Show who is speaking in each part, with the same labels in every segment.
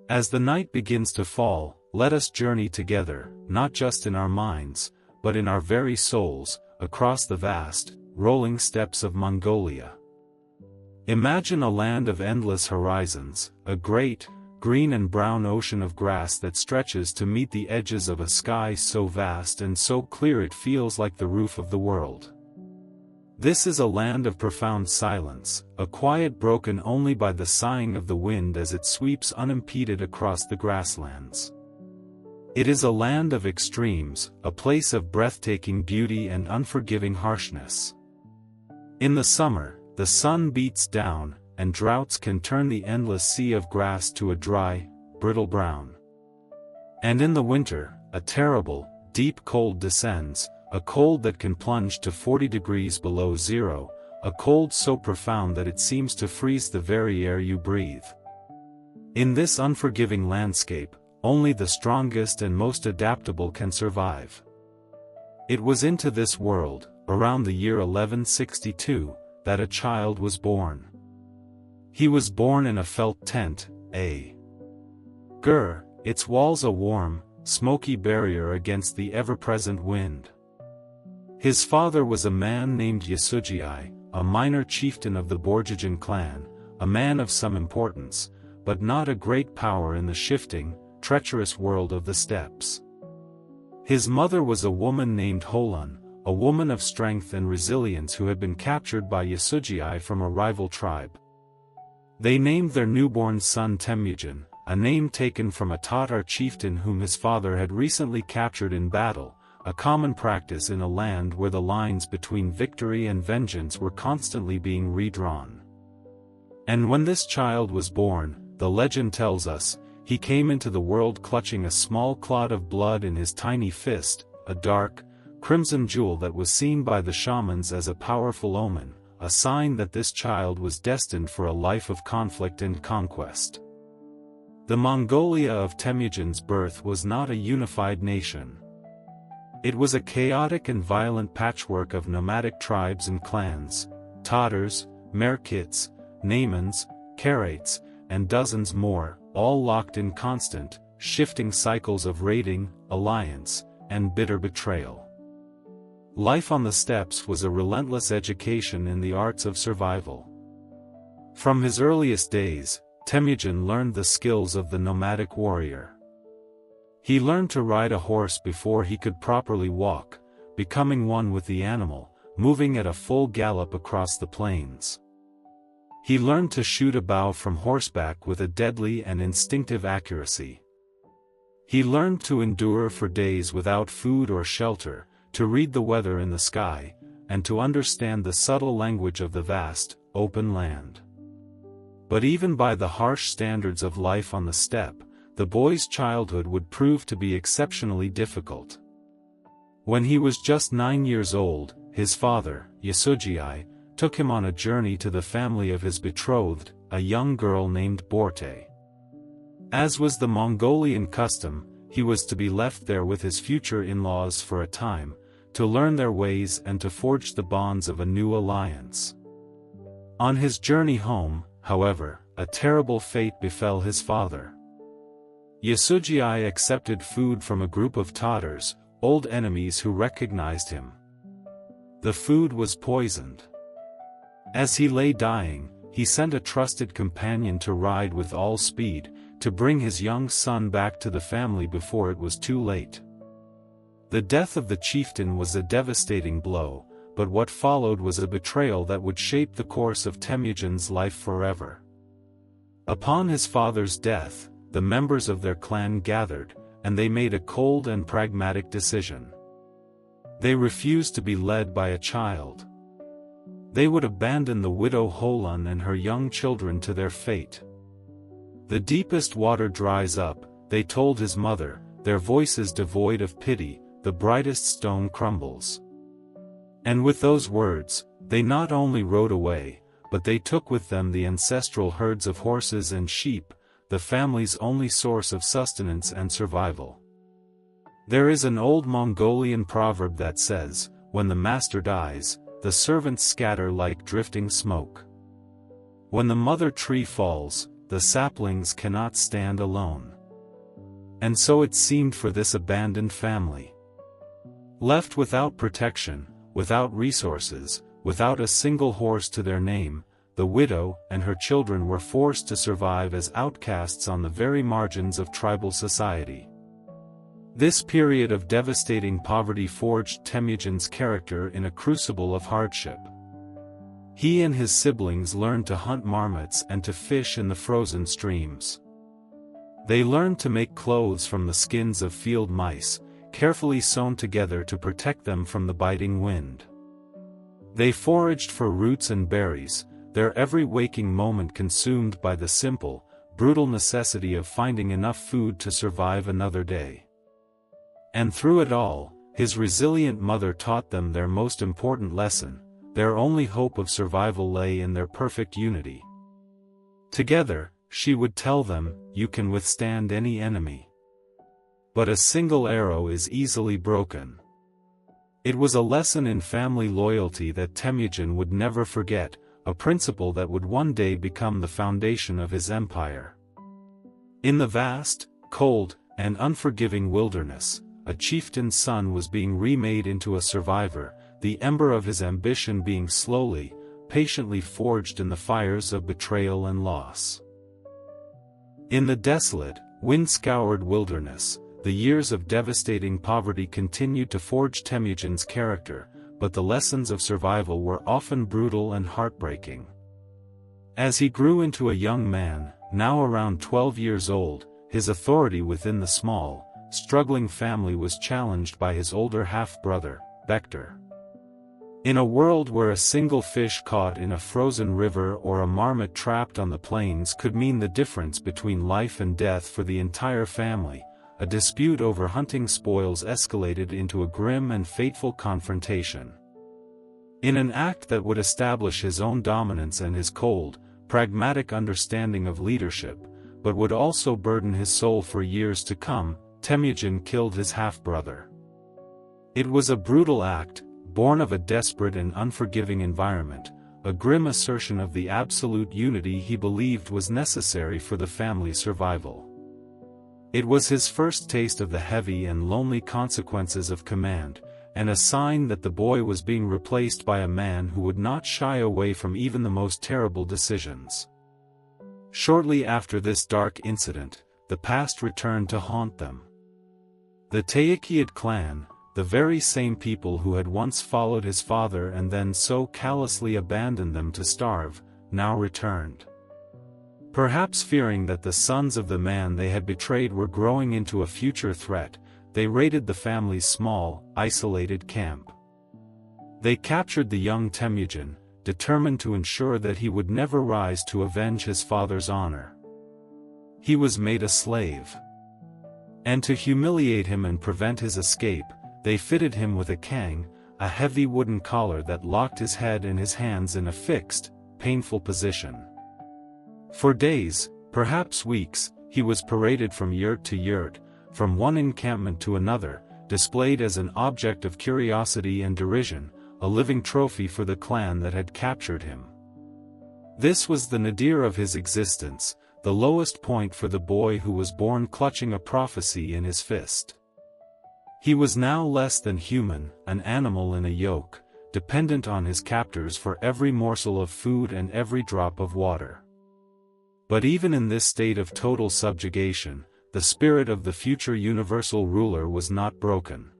Speaker 1: As the night begins to fall, let us journey together, not just in our minds, but in our very souls, across the vast, rolling steppes of Mongolia. Imagine a land of endless horizons, a great, green and brown ocean of grass that stretches to meet the edges of a sky so vast and so clear it feels like the roof of the world. This is a land of profound silence, a quiet broken only by the sighing of the wind as it sweeps unimpeded across the grasslands. It is a land of extremes, a place of breathtaking beauty and unforgiving harshness. In the summer, the sun beats down, and droughts can turn the endless sea of grass to a dry, brittle brown. And in the winter, a terrible, deep cold descends, a cold that can plunge to 40 degrees below zero, a cold so profound that it seems to freeze the very air you breathe. In this unforgiving landscape, only the strongest and most adaptable can survive. It was into this world, around the year 1162, that a child was born. He was born in a felt tent, its walls a warm, smoky barrier against the ever-present wind. His father was a man named Yasugii, a minor chieftain of the Borjigin clan, a man of some importance, but not a great power in the shifting, treacherous world of the steppes. His mother was a woman named Holun, a woman of strength and resilience who had been captured by Yasugii from a rival tribe. They named their newborn son Temüjin, a name taken from a Tatar chieftain whom his father had recently captured in battle, a common practice in a land where the lines between victory and vengeance were constantly being redrawn. And when this child was born, the legend tells us, he came into the world clutching a small clot of blood in his tiny fist, a dark, crimson jewel that was seen by the shamans as a powerful omen, a sign that this child was destined for a life of conflict and conquest. The Mongolia of Temüjin's birth was not a unified nation. It was a chaotic and violent patchwork of nomadic tribes and clans, Tatars, Merkits, Naimans, Karaits, and dozens more, all locked in constant, shifting cycles of raiding, alliance, and bitter betrayal. Life on the steppes was a relentless education in the arts of survival. From his earliest days, Temüjin learned the skills of the nomadic warrior. He learned to ride a horse before he could properly walk, becoming one with the animal, moving at a full gallop across the plains. He learned to shoot a bow from horseback with a deadly and instinctive accuracy. He learned to endure for days without food or shelter, to read the weather in the sky, and to understand the subtle language of the vast, open land. But even by the harsh standards of life on the steppe, the boy's childhood would prove to be exceptionally difficult. When he was just 9 years old, his father, Yasugii, took him on a journey to the family of his betrothed, a young girl named Borte. As was the Mongolian custom, he was to be left there with his future in-laws for a time, to learn their ways and to forge the bonds of a new alliance. On his journey home, however, a terrible fate befell his father. Yasugii accepted food from a group of Tatars, old enemies who recognized him. The food was poisoned. As he lay dying, he sent a trusted companion to ride with all speed, to bring his young son back to the family before it was too late. The death of the chieftain was a devastating blow, but what followed was a betrayal that would shape the course of Temüjin's life forever. Upon his father's death, the members of their clan gathered, and they made a cold and pragmatic decision. They refused to be led by a child. They would abandon the widow Holun and her young children to their fate. The deepest water dries up, they told his mother, their voices devoid of pity, the brightest stone crumbles. And with those words, they not only rode away, but they took with them the ancestral herds of horses and sheep, the family's only source of sustenance and survival. There is an old Mongolian proverb that says, when the master dies, the servants scatter like drifting smoke. When the mother tree falls, the saplings cannot stand alone. And so it seemed for this abandoned family. Left without protection, without resources, without a single horse to their name, the widow and her children were forced to survive as outcasts on the very margins of tribal society. This period of devastating poverty forged Temüjin's character in a crucible of hardship. He and his siblings learned to hunt marmots and to fish in the frozen streams. They learned to make clothes from the skins of field mice, carefully sewn together to protect them from the biting wind. They foraged for roots and berries, their every waking moment consumed by the simple, brutal necessity of finding enough food to survive another day. And through it all, his resilient mother taught them their most important lesson: their only hope of survival lay in their perfect unity. Together, she would tell them, you can withstand any enemy. But a single arrow is easily broken. It was a lesson in family loyalty that Temüjin would never forget, a principle that would one day become the foundation of his empire. In the vast, cold, and unforgiving wilderness, a chieftain's son was being remade into a survivor, the ember of his ambition being slowly, patiently forged in the fires of betrayal and loss. In the desolate, wind-scoured wilderness, the years of devastating poverty continued to forge Temüjin's character, but the lessons of survival were often brutal and heartbreaking. As he grew into a young man, now around 12 years old, his authority within the small, struggling family was challenged by his older half-brother, Bektir. In a world where a single fish caught in a frozen river or a marmot trapped on the plains could mean the difference between life and death for the entire family, a dispute over hunting spoils escalated into a grim and fateful confrontation. In an act that would establish his own dominance and his cold, pragmatic understanding of leadership, but would also burden his soul for years to come, Temüjin killed his half-brother. It was a brutal act, born of a desperate and unforgiving environment, a grim assertion of the absolute unity he believed was necessary for the family's survival. It was his first taste of the heavy and lonely consequences of command, and a sign that the boy was being replaced by a man who would not shy away from even the most terrible decisions. Shortly after this dark incident, the past returned to haunt them. The Temüjin clan, the very same people who had once followed his father and then so callously abandoned them to starve, now returned. Perhaps fearing that the sons of the man they had betrayed were growing into a future threat, they raided the family's small, isolated camp. They captured the young Temüjin, determined to ensure that he would never rise to avenge his father's honor. He was made a slave. And to humiliate him and prevent his escape, they fitted him with a kang, a heavy wooden collar that locked his head and his hands in a fixed, painful position. For days, perhaps weeks, he was paraded from yurt to yurt, from one encampment to another, displayed as an object of curiosity and derision, a living trophy for the clan that had captured him. This was the nadir of his existence, the lowest point for the boy who was born clutching a prophecy in his fist. He was now less than human, an animal in a yoke, dependent on his captors for every morsel of food and every drop of water. But even in this state of total subjugation, the spirit of the future universal ruler was not broken.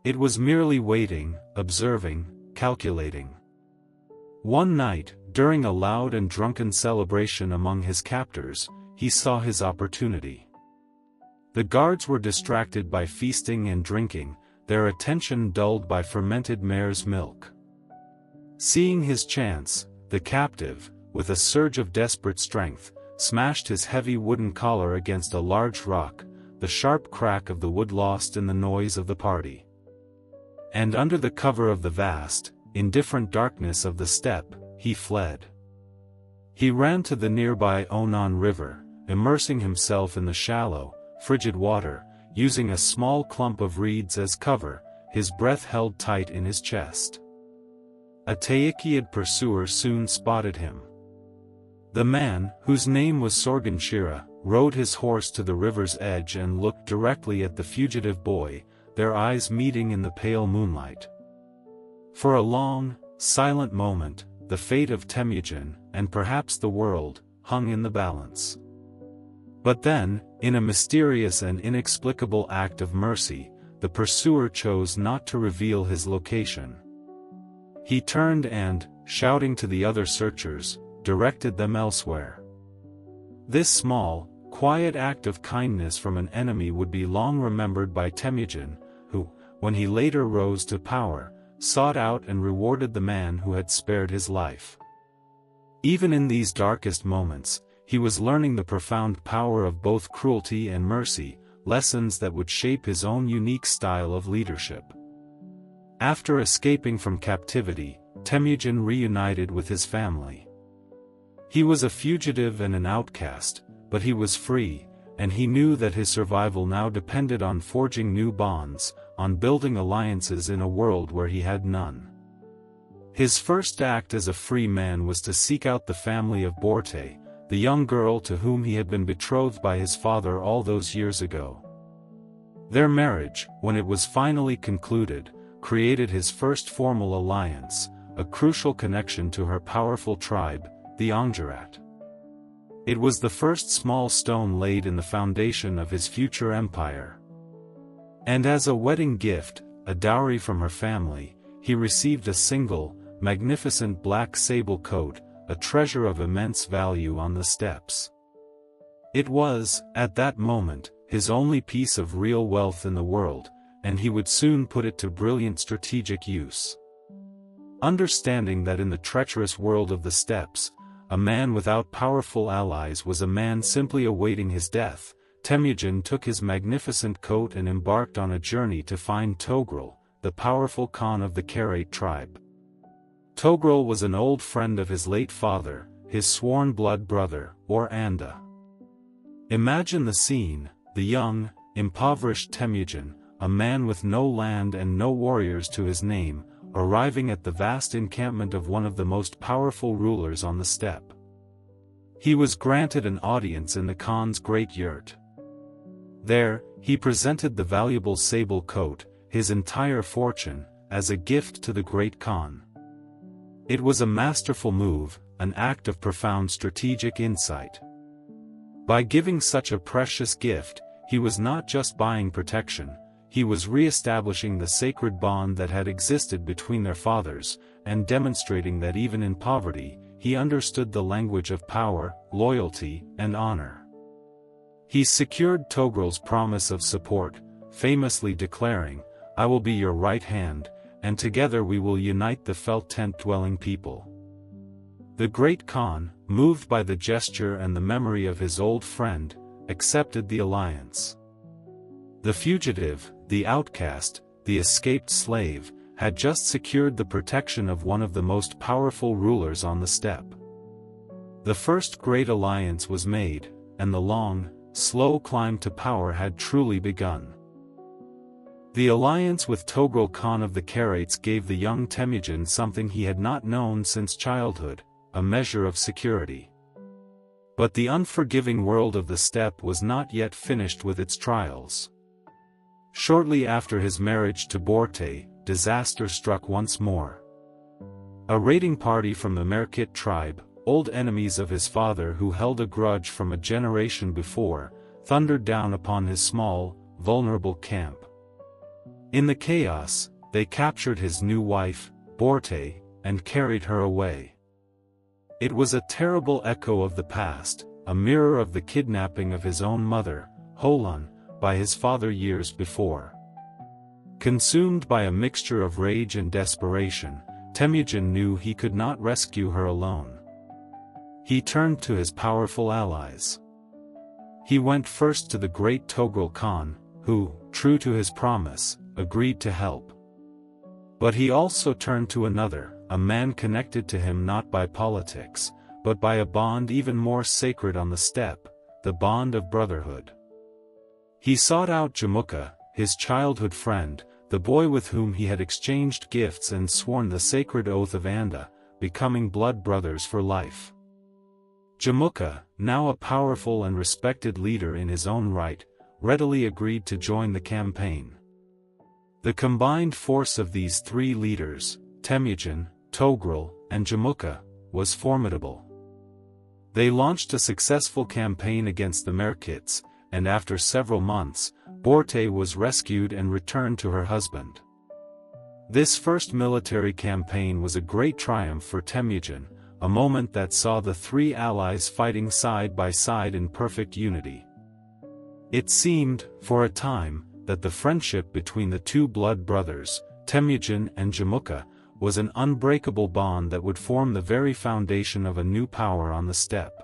Speaker 1: It was merely waiting, observing, calculating. One night, during a loud and drunken celebration among his captors, he saw his opportunity. The guards were distracted by feasting and drinking, their attention dulled by fermented mare's milk. Seeing his chance, the captive, with a surge of desperate strength, smashed his heavy wooden collar against a large rock, the sharp crack of the wood lost in the noise of the party. And under the cover of the vast, indifferent darkness of the steppe, he fled. He ran to the nearby Onon River, immersing himself in the shallow, frigid water, using a small clump of reeds as cover, his breath held tight in his chest. A Temüjin pursuer soon spotted him. The man, whose name was Sorganshira, rode his horse to the river's edge and looked directly at the fugitive boy, their eyes meeting in the pale moonlight. For a long, silent moment, the fate of Temüjin, and perhaps the world, hung in the balance. But then, in a mysterious and inexplicable act of mercy, the pursuer chose not to reveal his location. He turned and, shouting to the other searchers, directed them elsewhere. This small, quiet act of kindness from an enemy would be long remembered by Temüjin, who, when he later rose to power, sought out and rewarded the man who had spared his life. Even in these darkest moments, he was learning the profound power of both cruelty and mercy, lessons that would shape his own unique style of leadership. After escaping from captivity, Temüjin reunited with his family. He was a fugitive and an outcast, but he was free, and he knew that his survival now depended on forging new bonds, on building alliances in a world where he had none. His first act as a free man was to seek out the family of Borte, the young girl to whom he had been betrothed by his father all those years ago. Their marriage, when it was finally concluded, created his first formal alliance, a crucial connection to her powerful tribe, the Anggerat. It was the first small stone laid in the foundation of his future empire. And as a wedding gift, a dowry from her family, he received a single, magnificent black sable coat, a treasure of immense value on the steppes. It was, at that moment, his only piece of real wealth in the world, and he would soon put it to brilliant strategic use. Understanding that in the treacherous world of the steppes, a man without powerful allies was a man simply awaiting his death, Temüjin took his magnificent coat and embarked on a journey to find Togrul, the powerful Khan of the Karate tribe. Togrul was an old friend of his late father, his sworn blood brother, or Anda. Imagine the scene: the young, impoverished Temüjin, a man with no land and no warriors to his name, arriving at the vast encampment of one of the most powerful rulers on the steppe. He was granted an audience in the Khan's great yurt. There, he presented the valuable sable coat, his entire fortune, as a gift to the great Khan. It was a masterful move, an act of profound strategic insight. By giving such a precious gift, he was not just buying protection, he was re-establishing the sacred bond that had existed between their fathers, and demonstrating that even in poverty, he understood the language of power, loyalty, and honor. He secured Togrul's promise of support, famously declaring, "I will be your right hand, and together we will unite the felt tent-dwelling people." The great Khan, moved by the gesture and the memory of his old friend, accepted the alliance. The fugitive, the outcast, the escaped slave, had just secured the protection of one of the most powerful rulers on the steppe. The first great alliance was made, and the long, slow climb to power had truly begun. The alliance with Togrul Khan of the Karates gave the young Temüjin something he had not known since childhood, a measure of security. But the unforgiving world of the steppe was not yet finished with its trials. Shortly after his marriage to Borte, disaster struck once more. A raiding party from the Merkit tribe, old enemies of his father who held a grudge from a generation before, thundered down upon his small, vulnerable camp. In the chaos, they captured his new wife, Borte, and carried her away. It was a terrible echo of the past, a mirror of the kidnapping of his own mother, Holon, by his father years before. Consumed by a mixture of rage and desperation, Temüjin knew he could not rescue her alone. He turned to his powerful allies. He went first to the great Togrul Khan, who, true to his promise, agreed to help. But he also turned to another, a man connected to him not by politics, but by a bond even more sacred on the steppe, the bond of brotherhood. He sought out Jamukha, his childhood friend, the boy with whom he had exchanged gifts and sworn the sacred oath of Anda, becoming blood brothers for life. Jamukha, now a powerful and respected leader in his own right, readily agreed to join the campaign. The combined force of these three leaders, Temüjin, Togrul, and Jamukha, was formidable. They launched a successful campaign against the Merkits, and after several months, Borte was rescued and returned to her husband. This first military campaign was a great triumph for Temüjin, a moment that saw the three allies fighting side by side in perfect unity. It seemed, for a time, that the friendship between the two blood brothers, Temüjin and Jamukha, was an unbreakable bond that would form the very foundation of a new power on the steppe.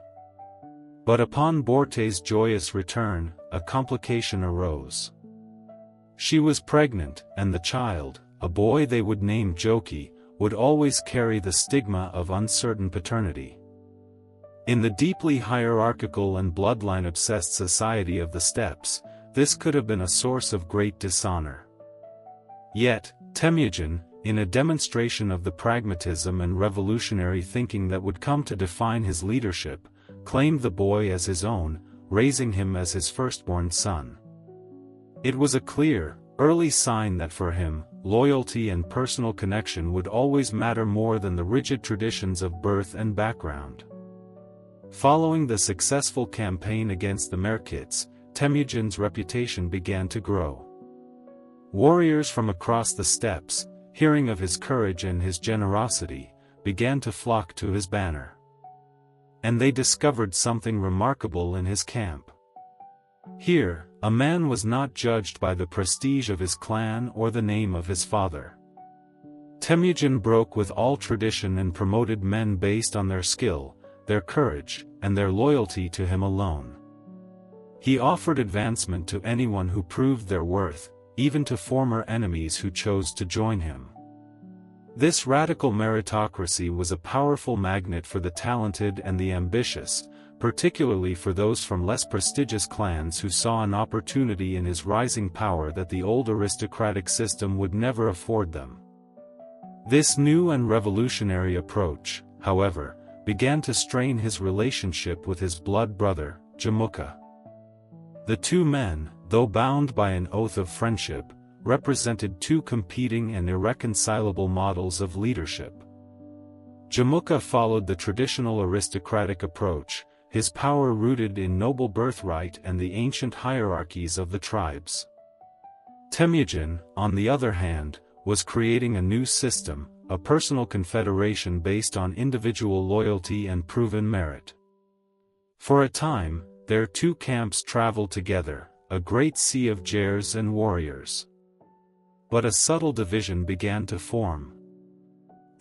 Speaker 1: But upon Borte's joyous return, a complication arose. She was pregnant, and the child, a boy they would name Joki, would always carry the stigma of uncertain paternity. In the deeply hierarchical and bloodline-obsessed society of the steppes, this could have been a source of great dishonor. Yet, Temüjin, in a demonstration of the pragmatism and revolutionary thinking that would come to define his leadership, claimed the boy as his own, raising him as his firstborn son. It was a clear, early sign that for him, loyalty and personal connection would always matter more than the rigid traditions of birth and background. Following the successful campaign against the Merkits, Temüjin's reputation began to grow. Warriors from across the steppes, hearing of his courage and his generosity, began to flock to his banner. And they discovered something remarkable in his camp. Here, a man was not judged by the prestige of his clan or the name of his father. Temüjin broke with all tradition and promoted men based on their skill, their courage, and their loyalty to him alone. He offered advancement to anyone who proved their worth, even to former enemies who chose to join him. This radical meritocracy was a powerful magnet for the talented and the ambitious, particularly for those from less prestigious clans who saw an opportunity in his rising power that the old aristocratic system would never afford them. This new and revolutionary approach, however, began to strain his relationship with his blood brother, Jamukha. The two men, though bound by an oath of friendship, represented two competing and irreconcilable models of leadership. Jamukha followed the traditional aristocratic approach, his power rooted in noble birthright and the ancient hierarchies of the tribes. Temüjin, on the other hand, was creating a new system, a personal confederation based on individual loyalty and proven merit. For a time, their two camps traveled together, a great sea of jars and warriors. But a subtle division began to form.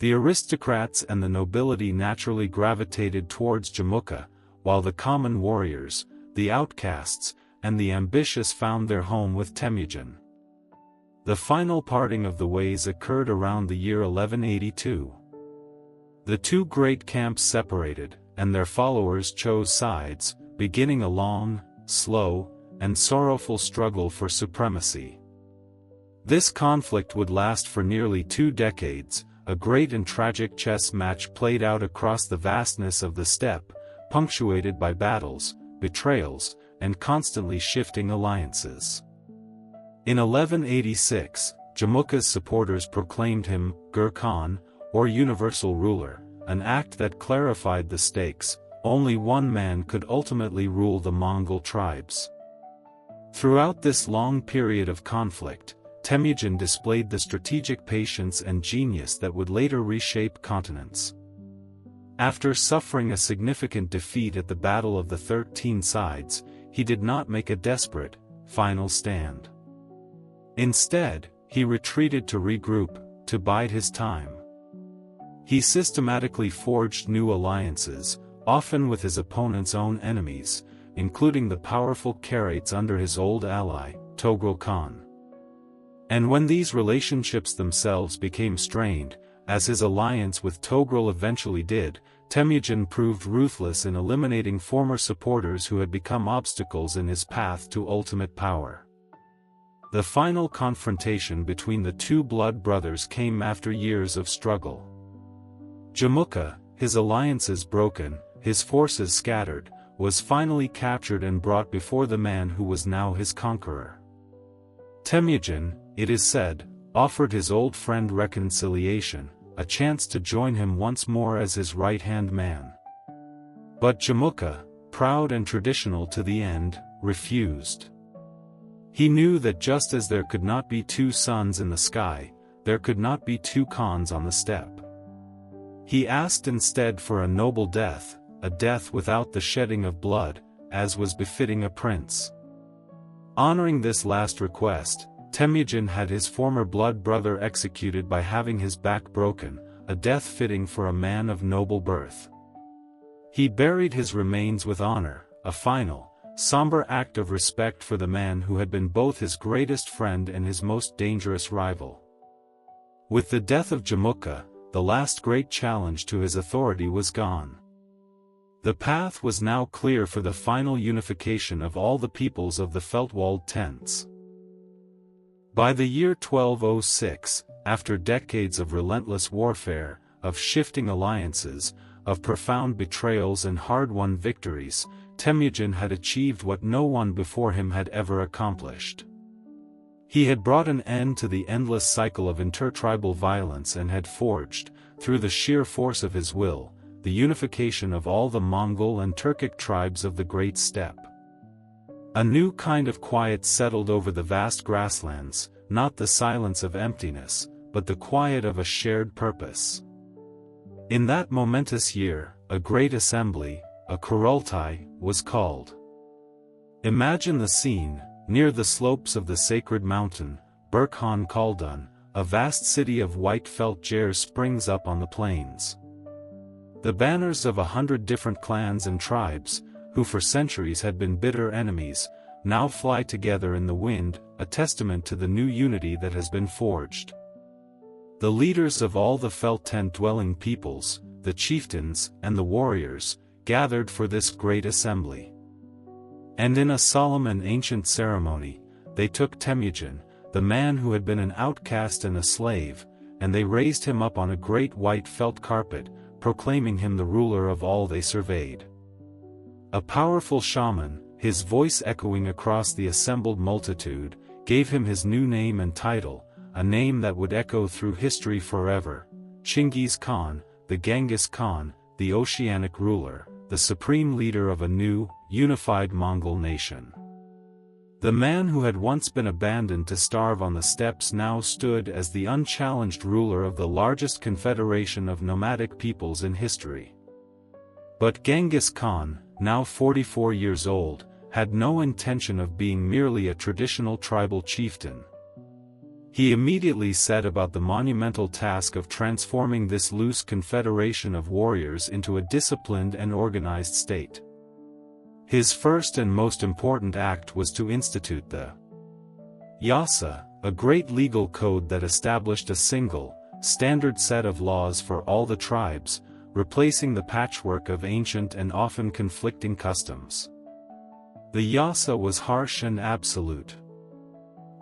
Speaker 1: The aristocrats and the nobility naturally gravitated towards Jamukha, while the common warriors, the outcasts, and the ambitious found their home with Temüjin. The final parting of the ways occurred around the year 1182. The two great camps separated, and their followers chose sides, beginning a long, slow, and sorrowful struggle for supremacy. This conflict would last for nearly 2 decades, a great and tragic chess match played out across the vastness of the steppe, punctuated by battles, betrayals, and constantly shifting alliances. In 1186, Jamukha's supporters proclaimed him Genghis Khan, or universal ruler, an act that clarified the stakes. Only one man could ultimately rule the Mongol tribes. Throughout this long period of conflict, Temüjin displayed the strategic patience and genius that would later reshape continents. After suffering a significant defeat at the Battle of the 13 Sides, he did not make a desperate, final stand. Instead, he retreated to regroup, to bide his time. He systematically forged new alliances, often with his opponent's own enemies, including the powerful Karaits under his old ally, Togrul Khan. And when these relationships themselves became strained, as his alliance with Togrul eventually did, Temüjin proved ruthless in eliminating former supporters who had become obstacles in his path to ultimate power. The final confrontation between the two blood brothers came after years of struggle. Jamukha, his alliances broken, his forces scattered, was finally captured and brought before the man who was now his conqueror. Temüjin, it is said, offered his old friend reconciliation, a chance to join him once more as his right-hand man. But Jamukha, proud and traditional to the end, refused. He knew that just as there could not be two suns in the sky, there could not be two Khans on the steppe. He asked instead for a noble death, a death without the shedding of blood, as was befitting a prince. Honoring this last request, Temüjin had his former blood brother executed by having his back broken, a death fitting for a man of noble birth. He buried his remains with honor, a final, somber act of respect for the man who had been both his greatest friend and his most dangerous rival. With the death of Jamukha, the last great challenge to his authority was gone. The path was now clear for the final unification of all the peoples of the felt-walled tents. By the year 1206, after decades of relentless warfare, of shifting alliances, of profound betrayals and hard-won victories, Temüjin had achieved what no one before him had ever accomplished. He had brought an end to the endless cycle of intertribal violence and had forged, through the sheer force of his will, the unification of all the Mongol and Turkic tribes of the Great Steppe. A new kind of quiet settled over the vast grasslands, not the silence of emptiness, but the quiet of a shared purpose. In that momentous year, a great assembly, a Kurultai, was called. Imagine the scene, near the slopes of the sacred mountain, Burkhan Khaldun, a vast city of white felt jars springs up on the plains. The banners of 100 different clans and tribes, who for centuries had been bitter enemies, now fly together in the wind, a testament to the new unity that has been forged. The leaders of all the felt tent-dwelling peoples, the chieftains and the warriors, gathered for this great assembly. And in a solemn and ancient ceremony, they took Temüjin, the man who had been an outcast and a slave, and they raised him up on a great white felt carpet, proclaiming him the ruler of all they surveyed. A powerful shaman, his voice echoing across the assembled multitude, gave him his new name and title, a name that would echo through history forever: Genghis Khan, the Genghis Khan, the oceanic ruler, the supreme leader of a new, unified Mongol nation. The man who had once been abandoned to starve on the steppes now stood as the unchallenged ruler of the largest confederation of nomadic peoples in history. But Genghis Khan, now 44 years old, had no intention of being merely a traditional tribal chieftain. He immediately set about the monumental task of transforming this loose confederation of warriors into a disciplined and organized state. His first and most important act was to institute the Yasa, a great legal code that established a single, standard set of laws for all the tribes, replacing the patchwork of ancient and often conflicting customs. The Yasa was harsh and absolute.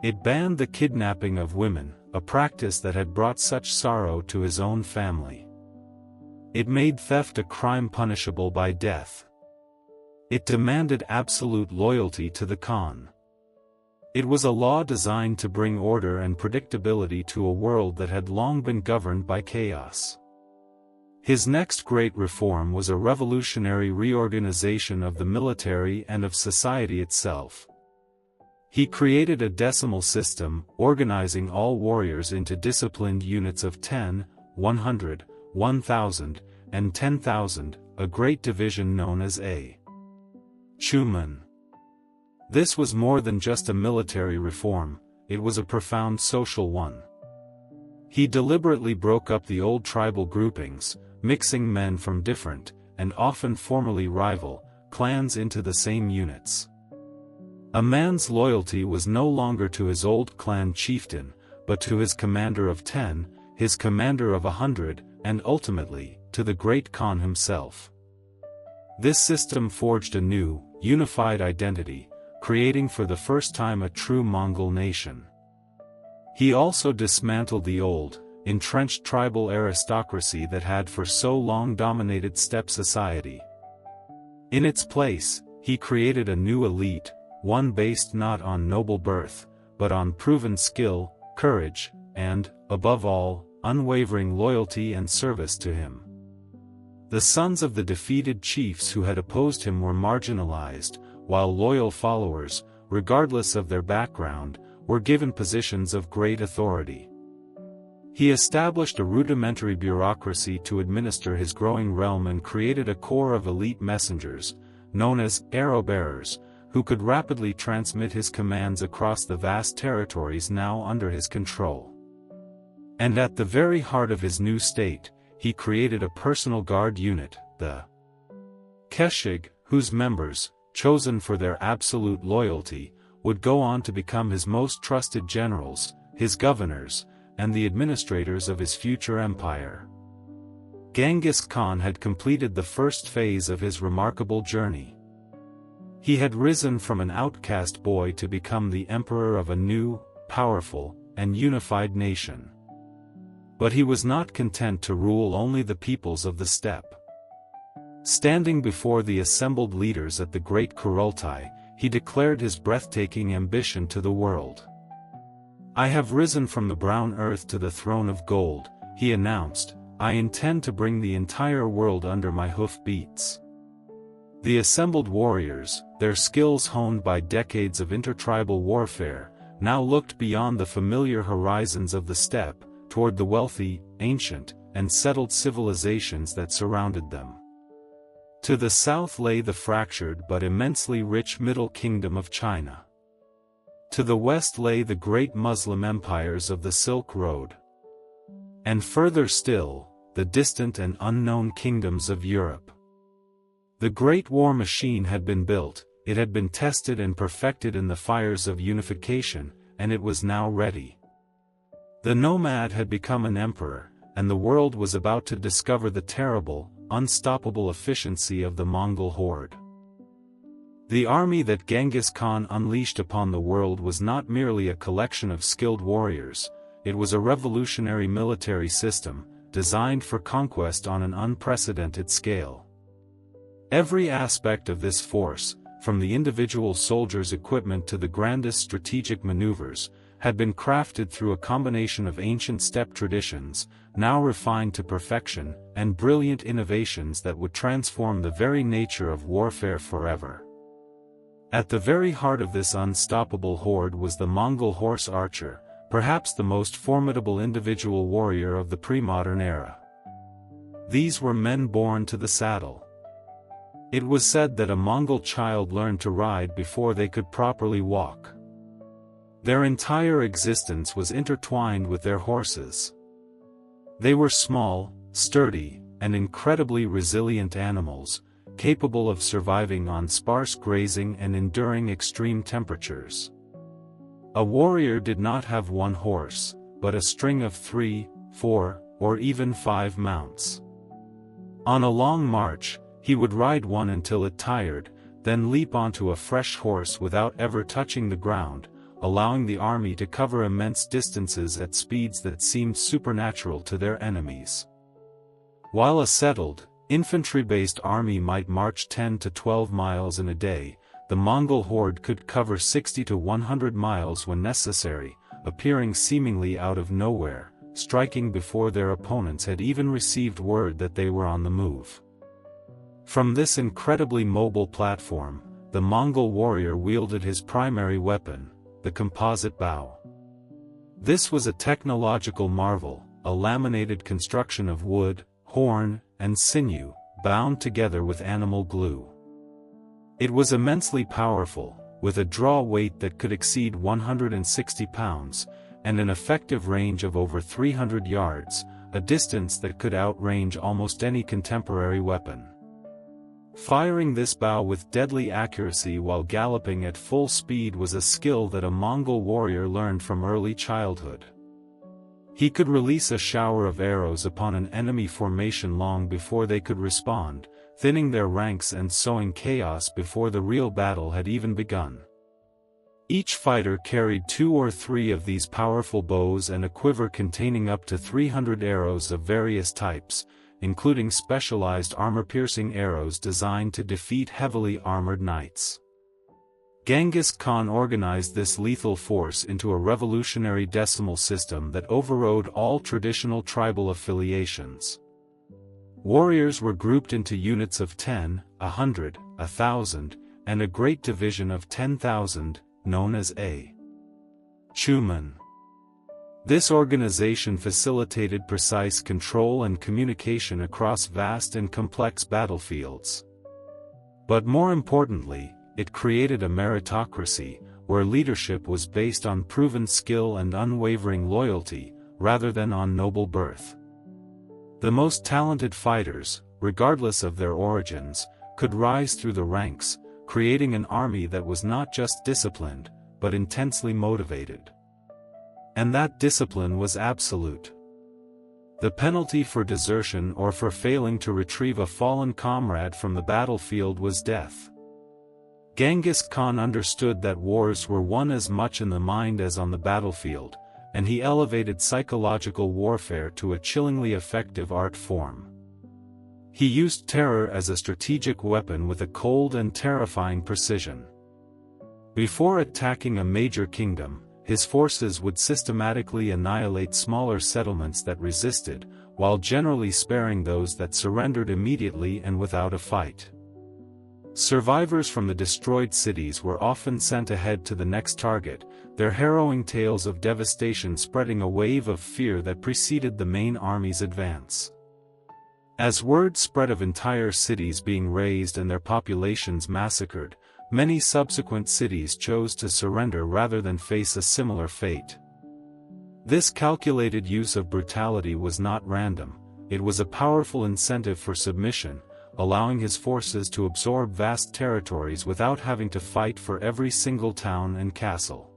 Speaker 1: It banned the kidnapping of women, a practice that had brought such sorrow to his own family. It made theft a crime punishable by death. It demanded absolute loyalty to the Khan. It was a law designed to bring order and predictability to a world that had long been governed by chaos. His next great reform was a revolutionary reorganization of the military and of society itself. He created a decimal system, organizing all warriors into disciplined units of 10, 100, 1,000, and 10,000, a great division known as a Chuman. This was more than just a military reform, it was a profound social one. He deliberately broke up the old tribal groupings, mixing men from different, and often formerly rival, clans into the same units. A man's loyalty was no longer to his old clan chieftain, but to his commander of 10, his commander of 100, and ultimately, to the great Khan himself. This system forged a new, unified identity, creating for the first time a true Mongol nation. He also dismantled the old, entrenched tribal aristocracy that had for so long dominated steppe society. In its place, he created a new elite, one based not on noble birth, but on proven skill, courage, and, above all, unwavering loyalty and service to him. The sons of the defeated chiefs who had opposed him were marginalized, while loyal followers, regardless of their background, were given positions of great authority. He established a rudimentary bureaucracy to administer his growing realm and created a corps of elite messengers, known as arrow-bearers, who could rapidly transmit his commands across the vast territories now under his control. And at the very heart of his new state, he created a personal guard unit, the Keshig, whose members, chosen for their absolute loyalty, would go on to become his most trusted generals, his governors, and the administrators of his future empire. Genghis Khan had completed the first phase of his remarkable journey. He had risen from an outcast boy to become the emperor of a new, powerful, and unified nation. But he was not content to rule only the peoples of the steppe. Standing before the assembled leaders at the great Kurultai, he declared his breathtaking ambition to the world. "I have risen from the brown earth to the throne of gold," he announced. "I intend to bring the entire world under my hoof-beats." The assembled warriors, their skills honed by decades of intertribal warfare, now looked beyond the familiar horizons of the steppe, toward the wealthy, ancient, and settled civilizations that surrounded them. To the south lay the fractured but immensely rich Middle Kingdom of China. To the west lay the great Muslim empires of the Silk Road. And further still, the distant and unknown kingdoms of Europe. The great war machine had been built, it had been tested and perfected in the fires of unification, and it was now ready. The nomad had become an emperor, and the world was about to discover the terrible, unstoppable efficiency of the Mongol horde. The army that Genghis Khan unleashed upon the world was not merely a collection of skilled warriors, it was a revolutionary military system, designed for conquest on an unprecedented scale. Every aspect of this force, from the individual soldier's equipment to the grandest strategic maneuvers, had been crafted through a combination of ancient steppe traditions, now refined to perfection, and brilliant innovations that would transform the very nature of warfare forever. At the very heart of this unstoppable horde was the Mongol horse archer, perhaps the most formidable individual warrior of the pre-modern era. These were men born to the saddle. It was said that a Mongol child learned to ride before they could properly walk. Their entire existence was intertwined with their horses. They were small, sturdy, and incredibly resilient animals, capable of surviving on sparse grazing and enduring extreme temperatures. A warrior did not have one horse, but a string of 3, 4, or even 5 mounts. On a long march, he would ride one until it tired, then leap onto a fresh horse without ever touching the ground, allowing the army to cover immense distances at speeds that seemed supernatural to their enemies. While a settled, infantry-based army might march 10 to 12 miles in a day, the Mongol horde could cover 60 to 100 miles when necessary, appearing seemingly out of nowhere, striking before their opponents had even received word that they were on the move. From this incredibly mobile platform, the Mongol warrior wielded his primary weapon, the composite bow. This was a technological marvel, a laminated construction of wood, horn, and sinew, bound together with animal glue. It was immensely powerful, with a draw weight that could exceed 160 pounds, and an effective range of over 300 yards, a distance that could outrange almost any contemporary weapon. Firing this bow with deadly accuracy while galloping at full speed was a skill that a Mongol warrior learned from early childhood. He could release a shower of arrows upon an enemy formation long before they could respond, thinning their ranks and sowing chaos before the real battle had even begun. Each fighter carried 2 or 3 of these powerful bows and a quiver containing up to 300 arrows of various types, including specialized armor-piercing arrows designed to defeat heavily armored knights. Genghis Khan organized this lethal force into a revolutionary decimal system that overrode all traditional tribal affiliations. Warriors were grouped into units of 10, 100, 1,000, and a great division of 10,000, known as a Chuman. This organization facilitated precise control and communication across vast and complex battlefields. But more importantly, it created a meritocracy, where leadership was based on proven skill and unwavering loyalty, rather than on noble birth. The most talented fighters, regardless of their origins, could rise through the ranks, creating an army that was not just disciplined, but intensely motivated. And that discipline was absolute. The penalty for desertion or for failing to retrieve a fallen comrade from the battlefield was death. Genghis Khan understood that wars were won as much in the mind as on the battlefield, and he elevated psychological warfare to a chillingly effective art form. He used terror as a strategic weapon with a cold and terrifying precision. Before attacking a major kingdom, his forces would systematically annihilate smaller settlements that resisted, while generally sparing those that surrendered immediately and without a fight. Survivors from the destroyed cities were often sent ahead to the next target, their harrowing tales of devastation spreading a wave of fear that preceded the main army's advance. As word spread of entire cities being razed and their populations massacred, many subsequent cities chose to surrender rather than face a similar fate. This calculated use of brutality was not random, it was a powerful incentive for submission, allowing his forces to absorb vast territories without having to fight for every single town and castle.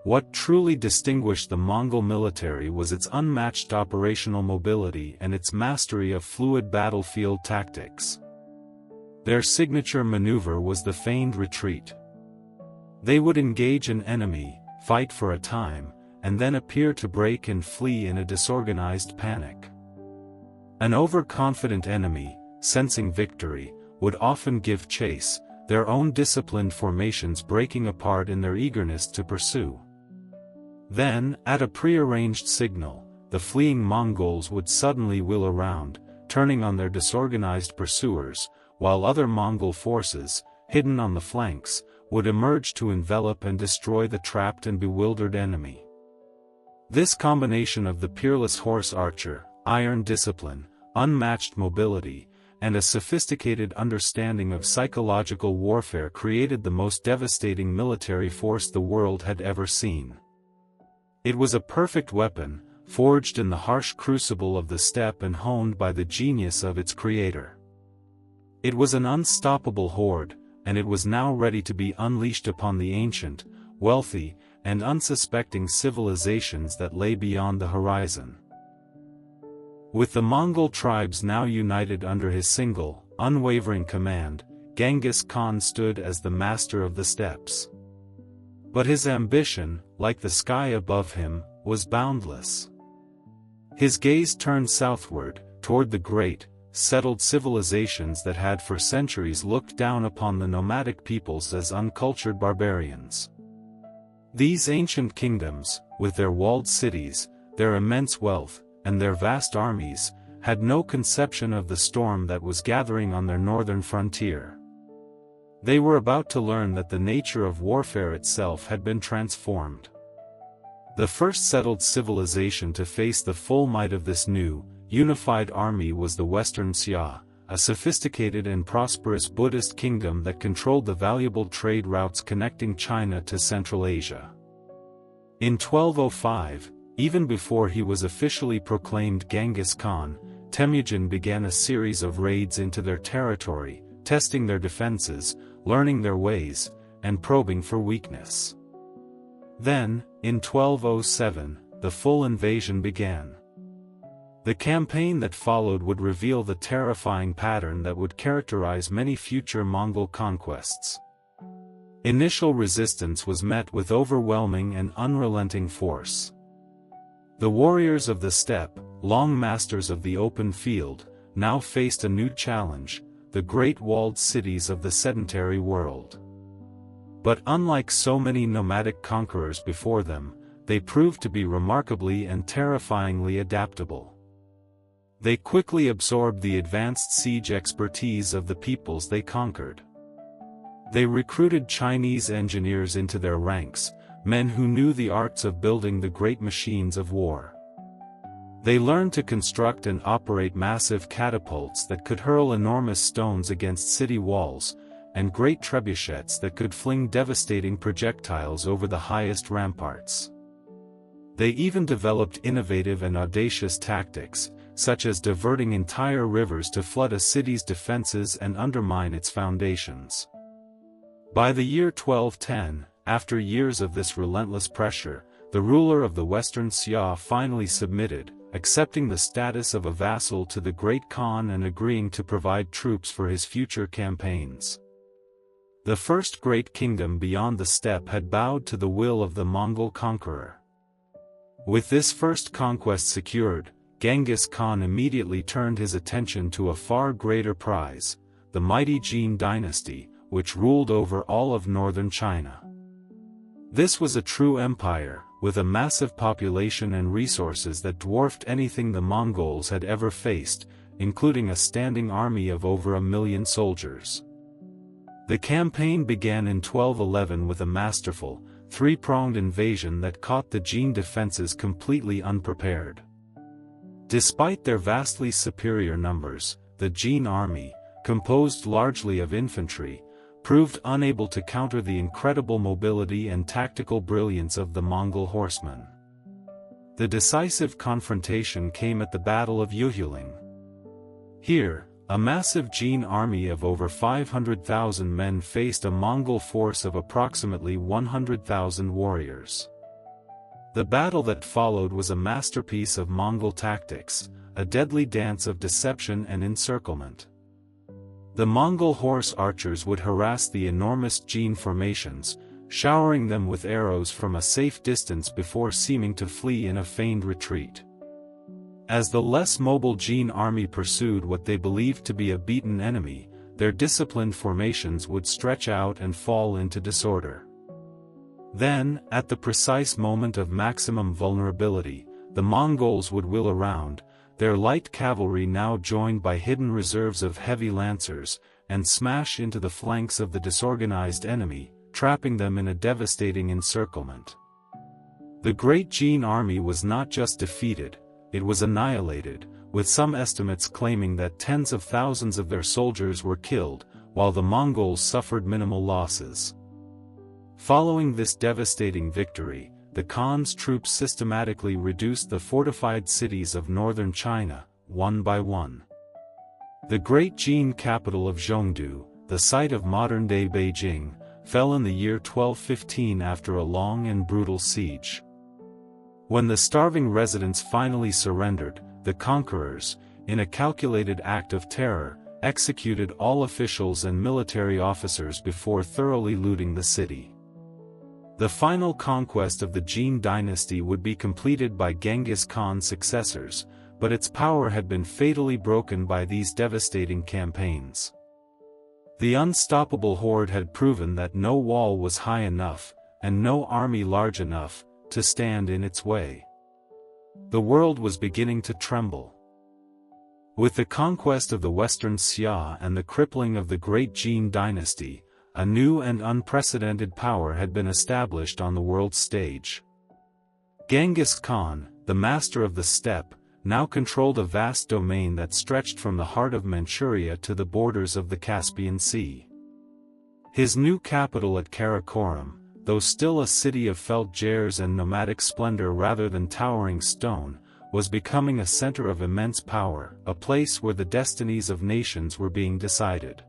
Speaker 1: What truly distinguished the Mongol military was its unmatched operational mobility and its mastery of fluid battlefield tactics. Their signature maneuver was the feigned retreat. They would engage an enemy, fight for a time, and then appear to break and flee in a disorganized panic. An overconfident enemy, sensing victory, would often give chase, their own disciplined formations breaking apart in their eagerness to pursue. Then, at a prearranged signal, the fleeing Mongols would suddenly wheel around, turning on their disorganized pursuers, while other Mongol forces, hidden on the flanks, would emerge to envelop and destroy the trapped and bewildered enemy. This combination of the peerless horse archer, iron discipline, unmatched mobility, and a sophisticated understanding of psychological warfare created the most devastating military force the world had ever seen. It was a perfect weapon, forged in the harsh crucible of the steppe and honed by the genius of its creator. It was an unstoppable horde, and it was now ready to be unleashed upon the ancient, wealthy, and unsuspecting civilizations that lay beyond the horizon. With the Mongol tribes now united under his single, unwavering command, Genghis Khan stood as the master of the steppes. But his ambition, like the sky above him, was boundless. His gaze turned southward, toward the great, settled civilizations that had for centuries looked down upon the nomadic peoples as uncultured barbarians. These ancient kingdoms, with their walled cities, their immense wealth, and their vast armies, had no conception of the storm that was gathering on their northern frontier. They were about to learn that the nature of warfare itself had been transformed. The first settled civilization to face the full might of this new, unified army was the Western Xia, a sophisticated and prosperous Buddhist kingdom that controlled the valuable trade routes connecting China to Central Asia. In 1205, even before he was officially proclaimed Genghis Khan, Temüjin began a series of raids into their territory, testing their defenses, learning their ways, and probing for weakness. Then, in 1207, the full invasion began. The campaign that followed would reveal the terrifying pattern that would characterize many future Mongol conquests. Initial resistance was met with overwhelming and unrelenting force. The warriors of the steppe, long masters of the open field, now faced a new challenge: the great walled cities of the sedentary world. But unlike so many nomadic conquerors before them, they proved to be remarkably and terrifyingly adaptable. They quickly absorbed the advanced siege expertise of the peoples they conquered. They recruited Chinese engineers into their ranks, men who knew the arts of building the great machines of war. They learned to construct and operate massive catapults that could hurl enormous stones against city walls, and great trebuchets that could fling devastating projectiles over the highest ramparts. They even developed innovative and audacious tactics, such as diverting entire rivers to flood a city's defenses and undermine its foundations. By the year 1210, after years of this relentless pressure, the ruler of the Western Xia finally submitted, accepting the status of a vassal to the Great Khan and agreeing to provide troops for his future campaigns. The first great kingdom beyond the steppe had bowed to the will of the Mongol conqueror. With this first conquest secured, Genghis Khan immediately turned his attention to a far greater prize: the mighty Jin dynasty, which ruled over all of northern China. This was a true empire, with a massive population and resources that dwarfed anything the Mongols had ever faced, including a standing army of over 1 million soldiers. The campaign began in 1211 with a masterful, three-pronged invasion that caught the Jin defenses completely unprepared. Despite their vastly superior numbers, the Jin army, composed largely of infantry, proved unable to counter the incredible mobility and tactical brilliance of the Mongol horsemen. The decisive confrontation came at the Battle of Yuhuling. Here, a massive Jin army of over 500,000 men faced a Mongol force of approximately 100,000 warriors. The battle that followed was a masterpiece of Mongol tactics, a deadly dance of deception and encirclement. The Mongol horse archers would harass the enormous Jin formations, showering them with arrows from a safe distance before seeming to flee in a feigned retreat. As the less mobile Jin army pursued what they believed to be a beaten enemy, their disciplined formations would stretch out and fall into disorder. Then, at the precise moment of maximum vulnerability, the Mongols would wheel around, their light cavalry now joined by hidden reserves of heavy lancers, and smash into the flanks of the disorganized enemy, trapping them in a devastating encirclement. The great Jin army was not just defeated, it was annihilated, with some estimates claiming that tens of thousands of their soldiers were killed, while the Mongols suffered minimal losses. Following this devastating victory, the Khan's troops systematically reduced the fortified cities of northern China, one by one. The great Jin capital of Zhongdu, the site of modern-day Beijing, fell in the year 1215 after a long and brutal siege. When the starving residents finally surrendered, the conquerors, in a calculated act of terror, executed all officials and military officers before thoroughly looting the city. The final conquest of the Jin dynasty would be completed by Genghis Khan's successors, but its power had been fatally broken by these devastating campaigns. The unstoppable horde had proven that no wall was high enough, and no army large enough, to stand in its way. The world was beginning to tremble. With the conquest of the Western Xia and the crippling of the great Jin dynasty, a new and unprecedented power had been established on the world stage. Genghis Khan, the master of the steppe, now controlled a vast domain that stretched from the heart of Manchuria to the borders of the Caspian Sea. His new capital at Karakoram, though still a city of felt jars and nomadic splendor rather than towering stone, was becoming a center of immense power, a place where the destinies of nations were being decided.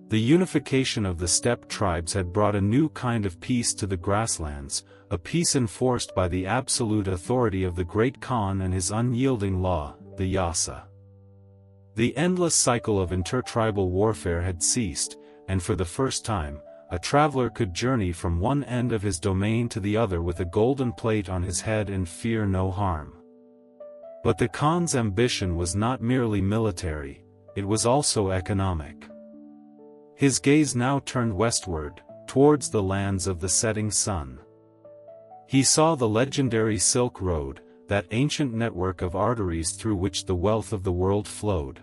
Speaker 1: The unification of the steppe tribes had brought a new kind of peace to the grasslands, a peace enforced by the absolute authority of the great Khan and his unyielding law, the Yasa. The endless cycle of intertribal warfare had ceased, and for the first time, a traveler could journey from one end of his domain to the other with a golden plate on his head and fear no harm. But the Khan's ambition was not merely military, it was also economic. His gaze now turned westward, towards the lands of the setting sun. He saw the legendary Silk Road, that ancient network of arteries through which the wealth of the world flowed.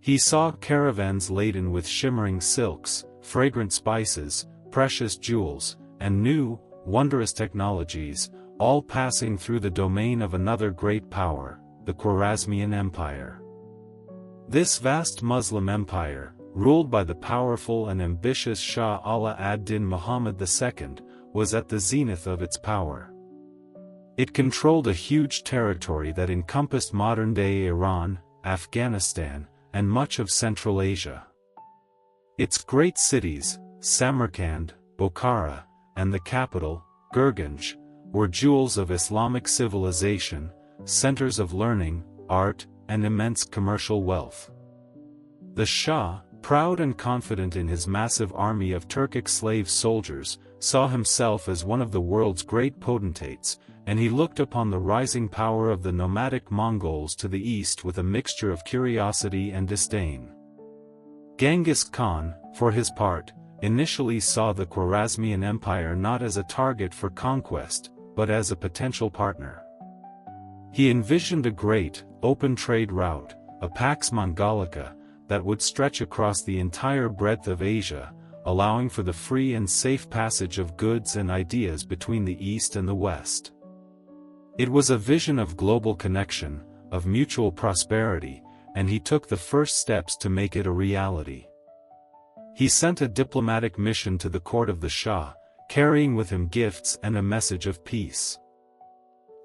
Speaker 1: He saw caravans laden with shimmering silks, fragrant spices, precious jewels, and new, wondrous technologies, all passing through the domain of another great power, the Khwarezmian Empire. This vast Muslim empire, ruled by the powerful and ambitious Shah Ala ad-Din Muhammad II, was at the zenith of its power. It controlled a huge territory that encompassed modern-day Iran, Afghanistan, and much of Central Asia. Its great cities, Samarkand, Bokhara, and the capital, Gurganj, were jewels of Islamic civilization, centers of learning, art, and immense commercial wealth. The Shah, proud and confident in his massive army of Turkic slave soldiers, saw himself as one of the world's great potentates, and he looked upon the rising power of the nomadic Mongols to the east with a mixture of curiosity and disdain. Genghis Khan, for his part, initially saw the Khwarezmian Empire not as a target for conquest, but as a potential partner. He envisioned a great, open trade route, a Pax Mongolica, that would stretch across the entire breadth of Asia, allowing for the free and safe passage of goods and ideas between the East and the West. It was a vision of global connection, of mutual prosperity, and he took the first steps to make it a reality. He sent a diplomatic mission to the court of the Shah, carrying with him gifts and a message of peace.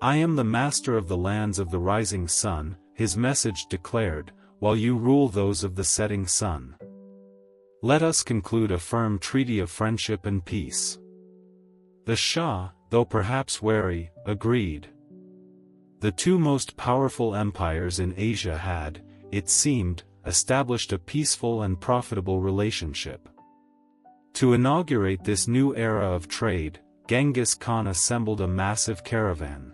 Speaker 1: "I am the master of the lands of the rising sun," his message declared, "while you rule those of the setting sun. Let us conclude a firm treaty of friendship and peace." The Shah, though perhaps wary, agreed. The two most powerful empires in Asia had, it seemed, established a peaceful and profitable relationship. To inaugurate this new era of trade, Genghis Khan assembled a massive caravan.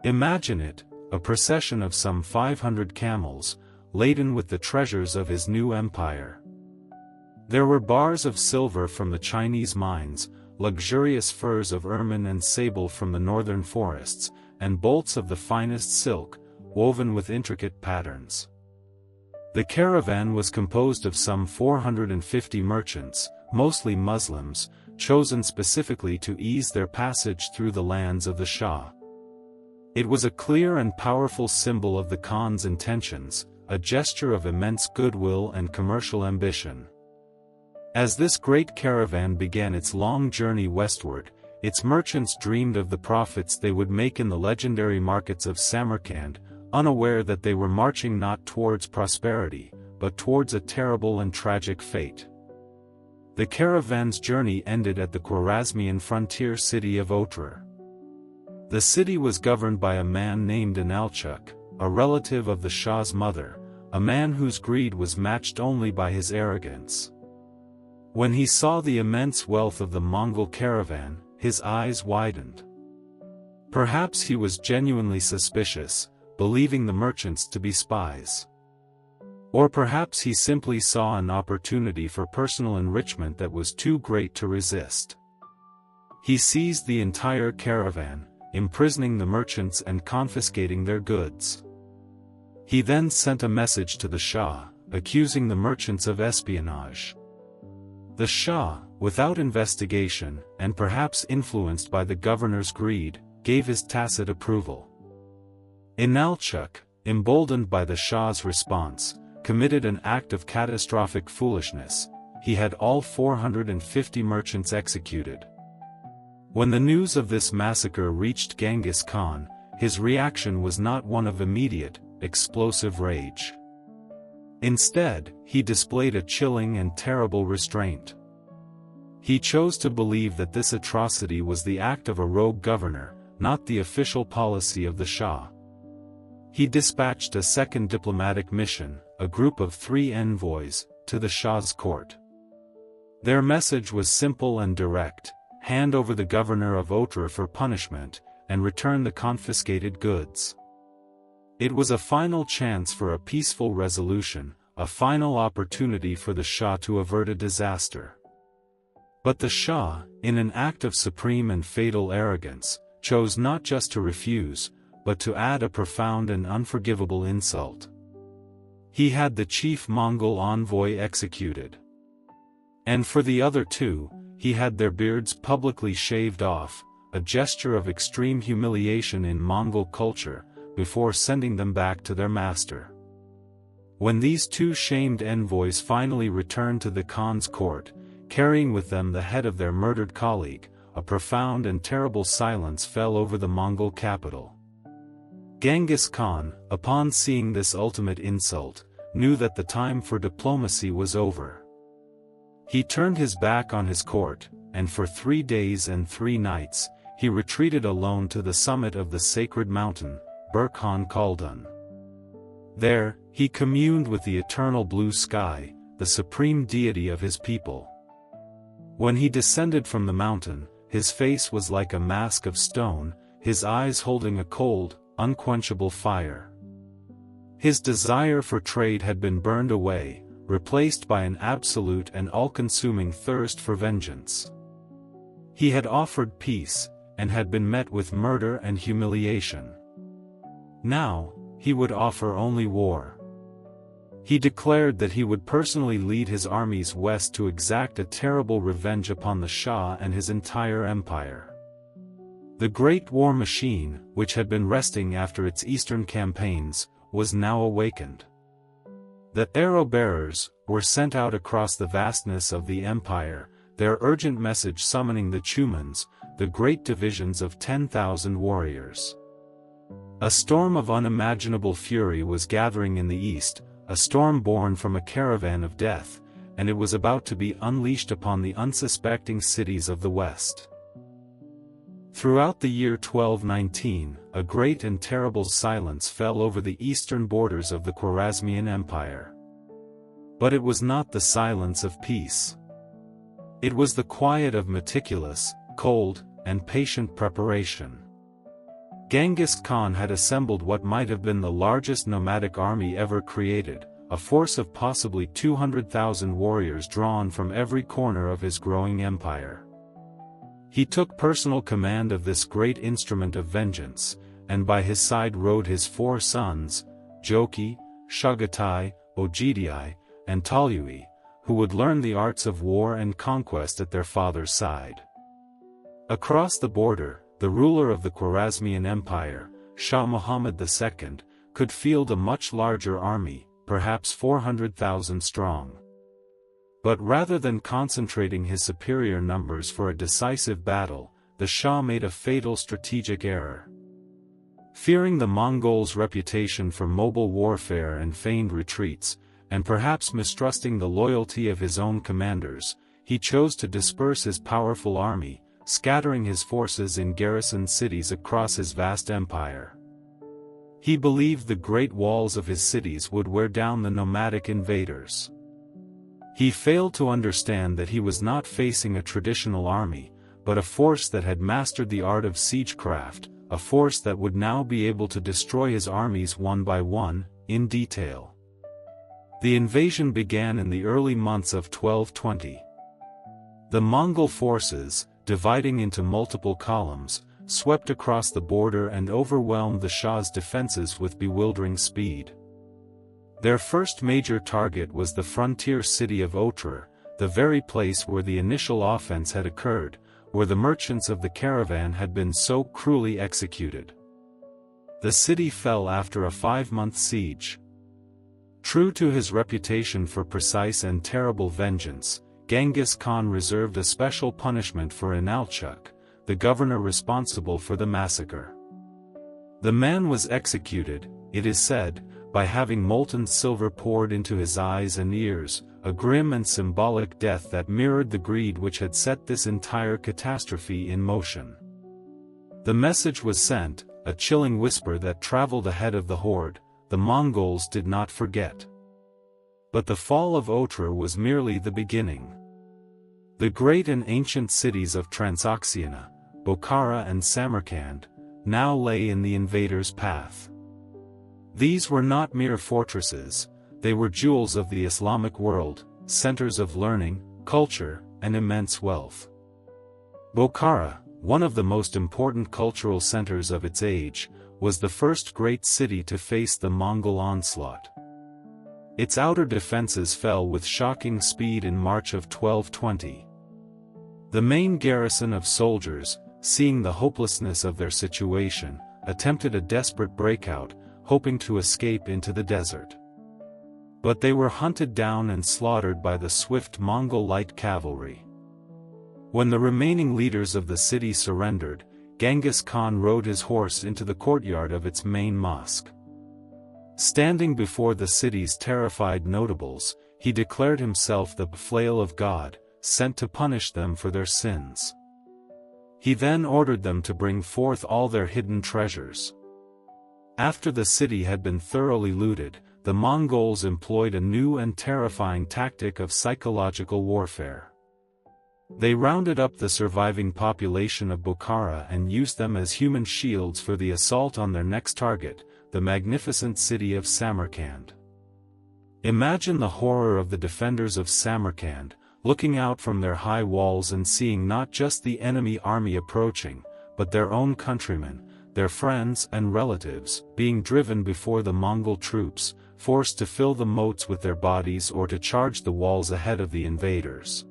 Speaker 1: Imagine it, a procession of some 500 camels, laden with the treasures of his new empire. There were bars of silver from the Chinese mines, luxurious furs of ermine and sable from the northern forests, and bolts of the finest silk, woven with intricate patterns. The caravan was composed of some 450 merchants, mostly Muslims, chosen specifically to ease their passage through the lands of the Shah. It was a clear and powerful symbol of the Khan's intentions, a gesture of immense goodwill and commercial ambition. As this great caravan began its long journey westward, its merchants dreamed of the profits they would make in the legendary markets of Samarkand, unaware that they were marching not towards prosperity, but towards a terrible and tragic fate. The caravan's journey ended at the Khwarezmian frontier city of Otrar. The city was governed by a man named Inalchuk, a relative of the Shah's mother, a man whose greed was matched only by his arrogance. When he saw the immense wealth of the Mongol caravan, his eyes widened. Perhaps he was genuinely suspicious, believing the merchants to be spies. Or perhaps he simply saw an opportunity for personal enrichment that was too great to resist. He seized the entire caravan, imprisoning the merchants and confiscating their goods. He then sent a message to the Shah, accusing the merchants of espionage. The Shah, without investigation, and perhaps influenced by the governor's greed, gave his tacit approval. Inalchuk, emboldened by the Shah's response, committed an act of catastrophic foolishness. He had all 450 merchants executed. When the news of this massacre reached Genghis Khan, his reaction was not one of immediate, explosive rage. Instead, he displayed a chilling and terrible restraint. He chose to believe that this atrocity was the act of a rogue governor, not the official policy of the Shah. He dispatched a second diplomatic mission, a group of 3 envoys, to the Shah's court. Their message was simple and direct: hand over the governor of Otrar for punishment, and return the confiscated goods. It was a final chance for a peaceful resolution, a final opportunity for the Shah to avert a disaster. But the Shah, in an act of supreme and fatal arrogance, chose not just to refuse, but to add a profound and unforgivable insult. He had the chief Mongol envoy executed. And for the other two, he had their beards publicly shaved off, a gesture of extreme humiliation in Mongol culture, before sending them back to their master. When these two shamed envoys finally returned to the Khan's court, carrying with them the head of their murdered colleague, a profound and terrible silence fell over the Mongol capital. Genghis Khan, upon seeing this ultimate insult, knew that the time for diplomacy was over. He turned his back on his court, and for 3 days and 3 nights, he retreated alone to the summit of the sacred mountain, Burkhan Khaldun. There, he communed with the eternal blue sky, the supreme deity of his people. When he descended from the mountain, his face was like a mask of stone, his eyes holding a cold, unquenchable fire. His desire for trade had been burned away, replaced by an absolute and all-consuming thirst for vengeance. He had offered peace, and had been met with murder and humiliation. Now, he would offer only war. He declared that he would personally lead his armies west to exact a terrible revenge upon the Shah and his entire empire. The great war machine, which had been resting after its eastern campaigns, was now awakened. The arrow-bearers were sent out across the vastness of the empire, their urgent message summoning the Chumans, the great divisions of 10,000 warriors. A storm of unimaginable fury was gathering in the east, a storm born from a caravan of death, and it was about to be unleashed upon the unsuspecting cities of the west. Throughout the year 1219, a great and terrible silence fell over the eastern borders of the Khwarezmian Empire. But it was not the silence of peace. It was the quiet of meticulous, cold, and patient preparation. Genghis Khan had assembled what might have been the largest nomadic army ever created, a force of possibly 200,000 warriors drawn from every corner of his growing empire. He took personal command of this great instrument of vengeance, and by his side rode his 4 sons, Joki, Chagatai, Ogedai, and Talyui, who would learn the arts of war and conquest at their father's side. Across the border, the ruler of the Khwarezmian Empire, Shah Muhammad II, could field a much larger army, perhaps 400,000 strong. But rather than concentrating his superior numbers for a decisive battle, the Shah made a fatal strategic error. Fearing the Mongols' reputation for mobile warfare and feigned retreats, and perhaps mistrusting the loyalty of his own commanders, he chose to disperse his powerful army, scattering his forces in garrisoned cities across his vast empire. He believed the great walls of his cities would wear down the nomadic invaders. He failed to understand that he was not facing a traditional army, but a force that had mastered the art of siegecraft, a force that would now be able to destroy his armies one by one, in detail. The invasion began in the early months of 1220. The Mongol forces, dividing into multiple columns, swept across the border and overwhelmed the Shah's defenses with bewildering speed. Their first major target was the frontier city of Otrar, the very place where the initial offense had occurred, where the merchants of the caravan had been so cruelly executed. The city fell after a 5-month siege. True to his reputation for precise and terrible vengeance, Genghis Khan reserved a special punishment for Inalchuk, the governor responsible for the massacre. The man was executed, it is said, by having molten silver poured into his eyes and ears, a grim and symbolic death that mirrored the greed which had set this entire catastrophe in motion. The message was sent, a chilling whisper that traveled ahead of the horde: the Mongols did not forget. But the fall of Otrar was merely the beginning. The great and ancient cities of Transoxiana, Bokhara and Samarkand, now lay in the invaders' path. These were not mere fortresses, they were jewels of the Islamic world, centers of learning, culture, and immense wealth. Bokhara, one of the most important cultural centers of its age, was the first great city to face the Mongol onslaught. Its outer defenses fell with shocking speed in March of 1220. The main garrison of soldiers, seeing the hopelessness of their situation, attempted a desperate breakout, hoping to escape into the desert. But they were hunted down and slaughtered by the swift Mongol light cavalry. When the remaining leaders of the city surrendered, Genghis Khan rode his horse into the courtyard of its main mosque. Standing before the city's terrified notables, he declared himself the flail of God, sent to punish them for their sins. He then ordered them to bring forth all their hidden treasures. After the city had been thoroughly looted, the Mongols employed a new and terrifying tactic of psychological warfare. They rounded up the surviving population of Bokhara and used them as human shields for the assault on their next target, the magnificent city of Samarkand. Imagine the horror of the defenders of Samarkand, looking out from their high walls and seeing not just the enemy army approaching, but their own countrymen, their friends and relatives, being driven before the Mongol troops, forced to fill the moats with their bodies or to charge the walls ahead of the invaders.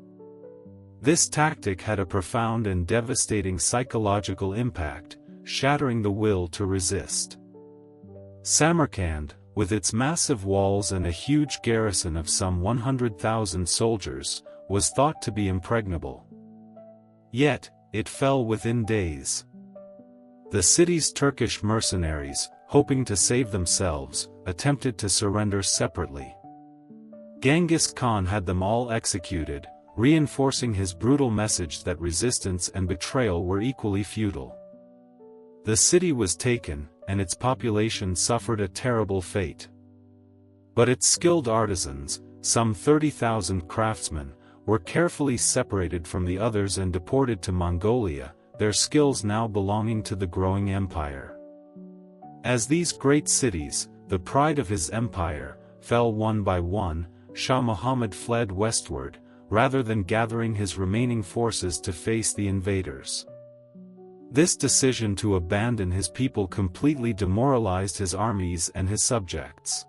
Speaker 1: This tactic had a profound and devastating psychological impact, shattering the will to resist. Samarkand, with its massive walls and a huge garrison of some 100,000 soldiers, was thought to be impregnable. Yet, it fell within days. The city's Turkish mercenaries, hoping to save themselves, attempted to surrender separately. Genghis Khan had them all executed, reinforcing his brutal message that resistance and betrayal were equally futile. The city was taken, and its population suffered a terrible fate. But its skilled artisans, some 30,000 craftsmen, were carefully separated from the others and deported to Mongolia, their skills now belonging to the growing empire. As these great cities, the pride of his empire, fell one by one, Shah Muhammad fled westward, rather than gathering his remaining forces to face the invaders. This decision to abandon his people completely demoralized his armies and his subjects.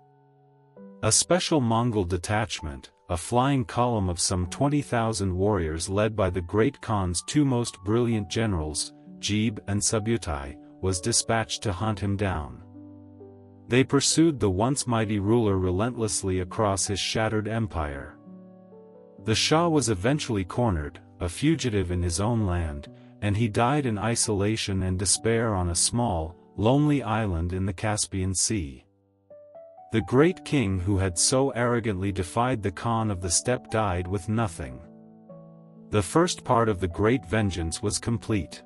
Speaker 1: A special Mongol detachment, a flying column of some 20,000 warriors led by the Great Khan's two most brilliant generals, Jebe and Subutai, was dispatched to hunt him down. They pursued the once mighty ruler relentlessly across his shattered empire. The Shah was eventually cornered, a fugitive in his own land, and he died in isolation and despair on a small, lonely island in the Caspian Sea. The great king who had so arrogantly defied the Khan of the steppe died with nothing. The first part of the great vengeance was complete.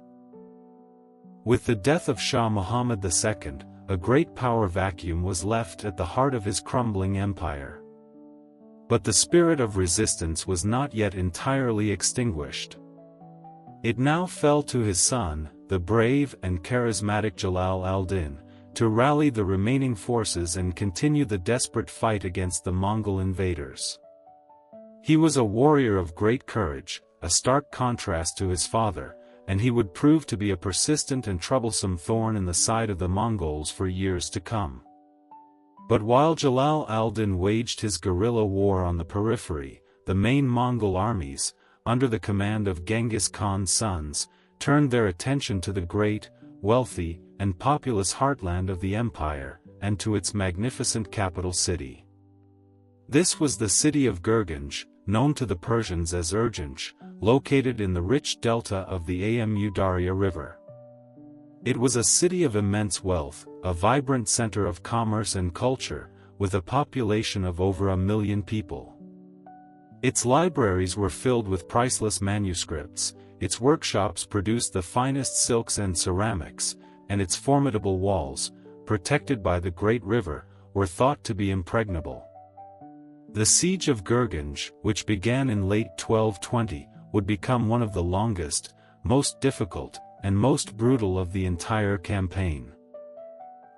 Speaker 1: With the death of Shah Muhammad II, a great power vacuum was left at the heart of his crumbling empire. But the spirit of resistance was not yet entirely extinguished. It now fell to his son, the brave and charismatic Jalal al-Din, to rally the remaining forces and continue the desperate fight against the Mongol invaders. He was a warrior of great courage, a stark contrast to his father, and he would prove to be a persistent and troublesome thorn in the side of the Mongols for years to come. But while Jalal al-Din waged his guerrilla war on the periphery, the main Mongol armies, under the command of Genghis Khan's sons, turned their attention to the great, wealthy, and populous heartland of the empire, and to its magnificent capital city. This was the city of Gurganj, known to the Persians as Urgench, located in the rich delta of the Amu Darya River. It was a city of immense wealth, a vibrant center of commerce and culture, with a population of over 1 million people. Its libraries were filled with priceless manuscripts, its workshops produced the finest silks and ceramics, and its formidable walls, protected by the great river, were thought to be impregnable. The siege of Gurganj, which began in late 1220, would become one of the longest, most difficult, and most brutal of the entire campaign.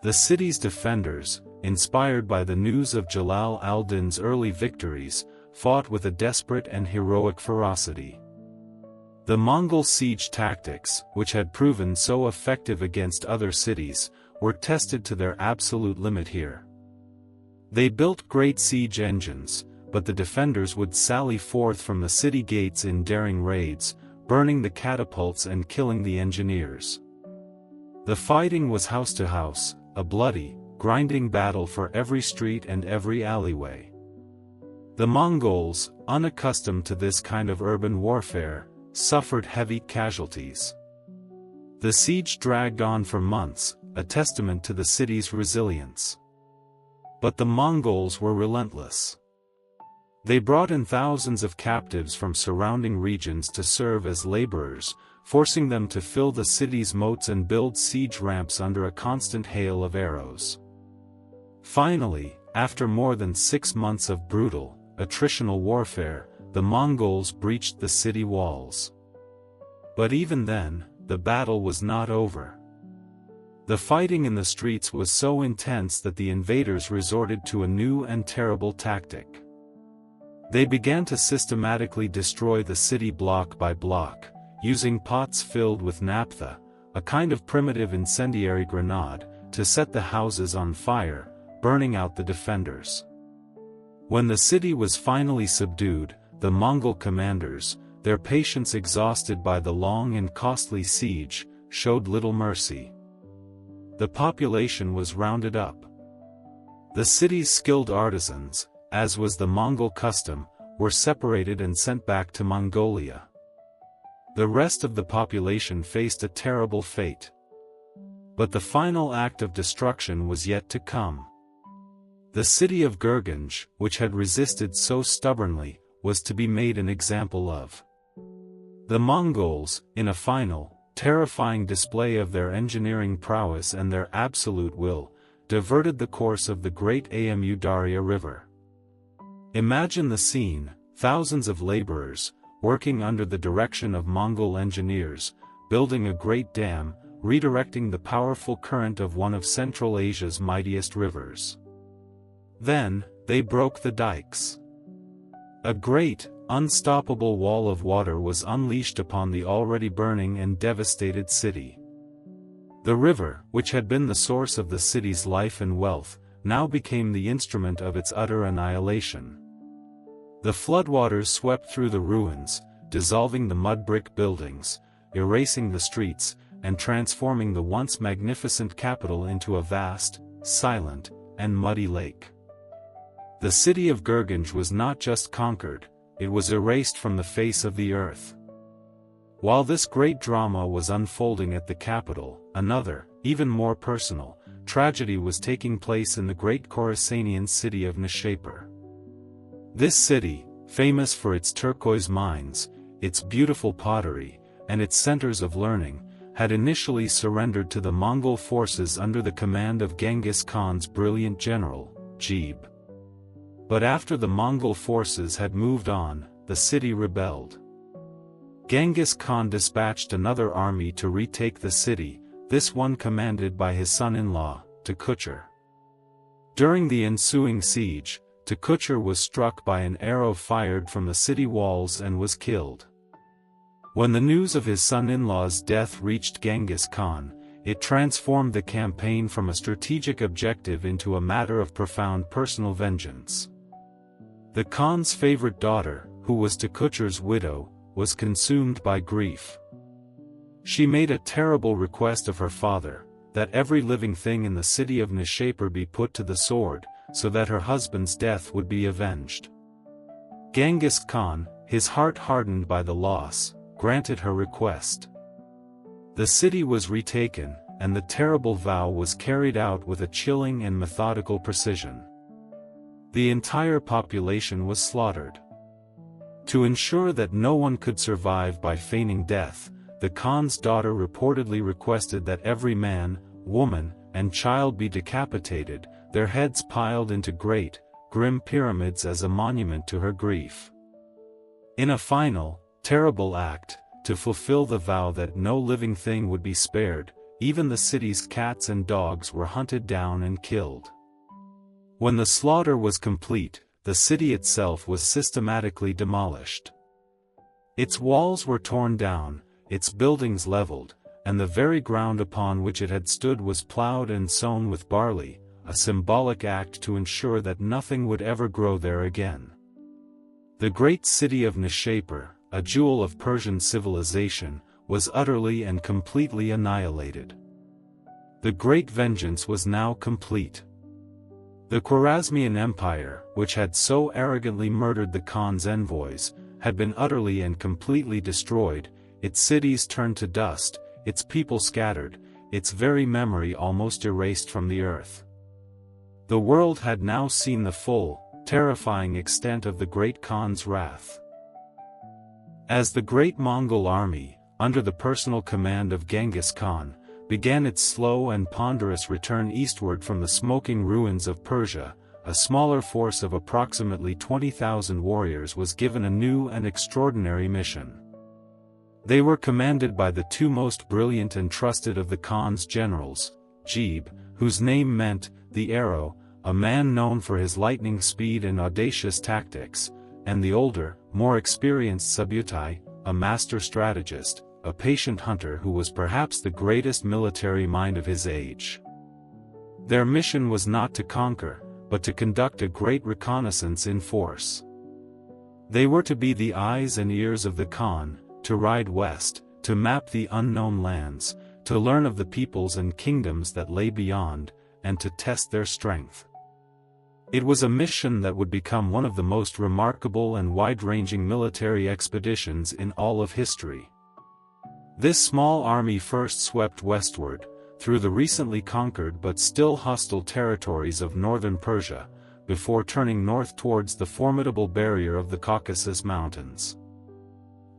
Speaker 1: The city's defenders, inspired by the news of Jalal al-Din's early victories, fought with a desperate and heroic ferocity. The Mongol siege tactics, which had proven so effective against other cities, were tested to their absolute limit here. They built great siege engines, but the defenders would sally forth from the city gates in daring raids, burning the catapults and killing the engineers. The fighting was house to house, a bloody, grinding battle for every street and every alleyway. The Mongols, unaccustomed to this kind of urban warfare, suffered heavy casualties. The siege dragged on for months, a testament to the city's resilience. But the Mongols were relentless. They brought in thousands of captives from surrounding regions to serve as laborers, forcing them to fill the city's moats and build siege ramps under a constant hail of arrows. Finally, after more than 6 months of brutal, attritional warfare, the Mongols breached the city walls. But even then, the battle was not over. The fighting in the streets was so intense that the invaders resorted to a new and terrible tactic. They began to systematically destroy the city block by block, using pots filled with naphtha, a kind of primitive incendiary grenade, to set the houses on fire, burning out the defenders. When the city was finally subdued, the Mongol commanders, their patience exhausted by the long and costly siege, showed little mercy. The population was rounded up. The city's skilled artisans, as was the Mongol custom, were separated and sent back to Mongolia. The rest of the population faced a terrible fate. But the final act of destruction was yet to come. The city of Gurganj, which had resisted so stubbornly, was to be made an example of. The Mongols, in a final, terrifying display of their engineering prowess and their absolute will, diverted the course of the great Amu Darya River. Imagine the scene: thousands of laborers, working under the direction of Mongol engineers, building a great dam, redirecting the powerful current of one of Central Asia's mightiest rivers. Then, they broke the dikes. A great, unstoppable wall of water was unleashed upon the already burning and devastated city. The river, which had been the source of the city's life and wealth, now became the instrument of its utter annihilation. The floodwaters swept through the ruins, dissolving the mud brick buildings, erasing the streets, and transforming the once magnificent capital into a vast, silent, and muddy lake. The city of Gurganj was not just conquered, it was erased from the face of the earth. While this great drama was unfolding at the capital, another, even more personal, tragedy was taking place in the great Khorasanian city of Nishapur. This city, famous for its turquoise mines, its beautiful pottery, and its centers of learning, had initially surrendered to the Mongol forces under the command of Genghis Khan's brilliant general, Jebe. But after the Mongol forces had moved on, the city rebelled. Genghis Khan dispatched another army to retake the city, this one commanded by his son-in-law, Tekuchur. During the ensuing siege, Tekuchur was struck by an arrow fired from the city walls and was killed. When the news of his son-in-law's death reached Genghis Khan, it transformed the campaign from a strategic objective into a matter of profound personal vengeance. The Khan's favorite daughter, who was Tekuchur's widow, was consumed by grief. She made a terrible request of her father, that every living thing in the city of Nishapur be put to the sword, so that her husband's death would be avenged. Genghis Khan, his heart hardened by the loss, granted her request. The city was retaken, and the terrible vow was carried out with a chilling and methodical precision. The entire population was slaughtered. To ensure that no one could survive by feigning death, the Khan's daughter reportedly requested that every man, woman, and child be decapitated, their heads piled into great, grim pyramids as a monument to her grief. In a final, terrible act, to fulfill the vow that no living thing would be spared, even the city's cats and dogs were hunted down and killed. When the slaughter was complete, the city itself was systematically demolished. Its walls were torn down, its buildings leveled, and the very ground upon which it had stood was plowed and sown with barley, a symbolic act to ensure that nothing would ever grow there again. The great city of Nishapur, a jewel of Persian civilization, was utterly and completely annihilated. The great vengeance was now complete. The Khwarezmian Empire, which had so arrogantly murdered the Khan's envoys, had been utterly and completely destroyed, its cities turned to dust, its people scattered, its very memory almost erased from the earth. The world had now seen the full, terrifying extent of the great Khan's wrath. As the great Mongol army, under the personal command of Genghis Khan, began its slow and ponderous return eastward from the smoking ruins of Persia, a smaller force of approximately 20,000 warriors was given a new and extraordinary mission. They were commanded by the two most brilliant and trusted of the Khan's generals, Jebe, whose name meant, the arrow, a man known for his lightning speed and audacious tactics, and the older, more experienced Subutai, a master strategist, a patient hunter who was perhaps the greatest military mind of his age. Their mission was not to conquer, but to conduct a great reconnaissance in force. They were to be the eyes and ears of the Khan, to ride west, to map the unknown lands, to learn of the peoples and kingdoms that lay beyond, and to test their strength. It was a mission that would become one of the most remarkable and wide-ranging military expeditions in all of history. This small army first swept westward, through the recently conquered but still hostile territories of northern Persia, before turning north towards the formidable barrier of the Caucasus Mountains.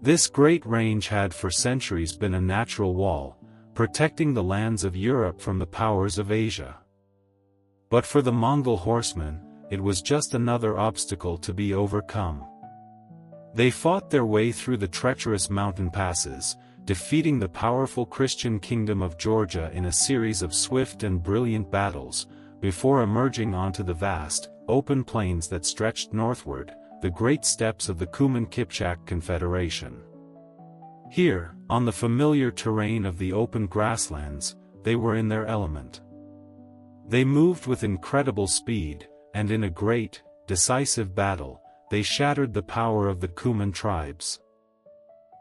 Speaker 1: This great range had for centuries been a natural wall, protecting the lands of Europe from the powers of Asia. But for the Mongol horsemen, it was just another obstacle to be overcome. They fought their way through the treacherous mountain passes, defeating the powerful Christian kingdom of Georgia in a series of swift and brilliant battles, before emerging onto the vast, open plains that stretched northward, the great steppes of the Kuman-Kipchak Confederation. Here, on the familiar terrain of the open grasslands, they were in their element. They moved with incredible speed, and in a great, decisive battle, they shattered the power of the Kuman tribes.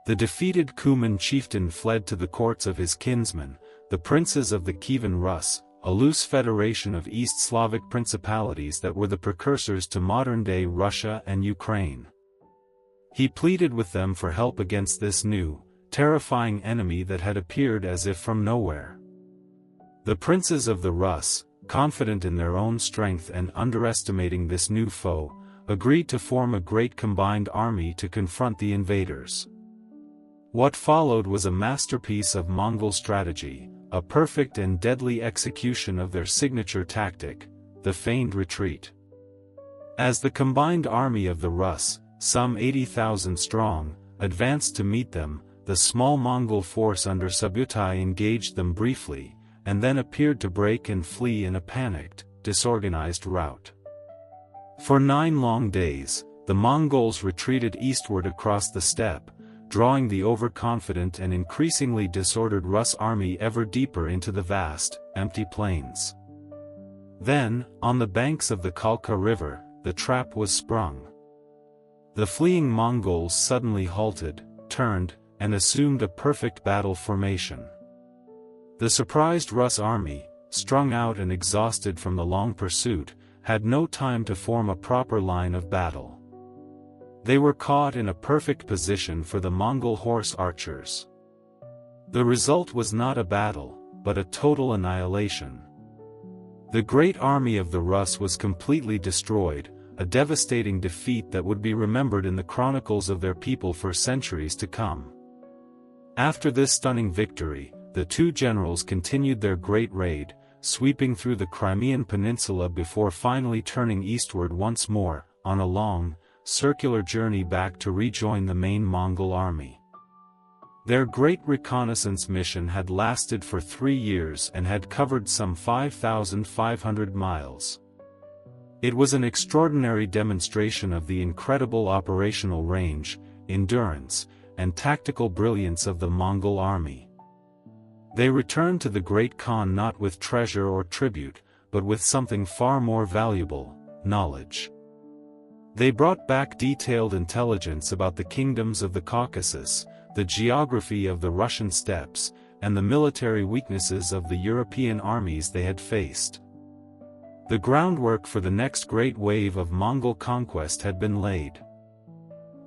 Speaker 1: The defeated Kuman chieftain fled to the courts of his kinsmen, the princes of the Kievan Rus, a loose federation of East Slavic principalities that were the precursors to modern-day Russia and Ukraine. He pleaded with them for help against this new, terrifying enemy that had appeared as if from nowhere. The princes of the Rus, confident in their own strength and underestimating this new foe, agreed to form a great combined army to confront the invaders. What followed was a masterpiece of Mongol strategy, a perfect and deadly execution of their signature tactic, the feigned retreat. As the combined army of the Rus, some 80,000 strong, advanced to meet them, the small Mongol force under Subutai engaged them briefly, and then appeared to break and flee in a panicked, disorganized rout. For 9 long days, the Mongols retreated eastward across the steppe, drawing the overconfident and increasingly disordered Rus army ever deeper into the vast, empty plains. Then, on the banks of the Kalka River, the trap was sprung. The fleeing Mongols suddenly halted, turned, and assumed a perfect battle formation. The surprised Rus army, strung out and exhausted from the long pursuit, had no time to form a proper line of battle. They were caught in a perfect position for the Mongol horse archers. The result was not a battle, but a total annihilation. The great army of the Rus was completely destroyed, a devastating defeat that would be remembered in the chronicles of their people for centuries to come. After this stunning victory, the two generals continued their great raid, sweeping through the Crimean Peninsula before finally turning eastward once more, on a long, circular journey back to rejoin the main Mongol army. Their great reconnaissance mission had lasted for 3 years and had covered some 5,500 miles. It was an extraordinary demonstration of the incredible operational range, endurance, and tactical brilliance of the Mongol army. They returned to the Great Khan not with treasure or tribute, but with something far more valuable: knowledge. They brought back detailed intelligence about the kingdoms of the Caucasus, the geography of the Russian steppes, and the military weaknesses of the European armies they had faced. The groundwork for the next great wave of Mongol conquest had been laid.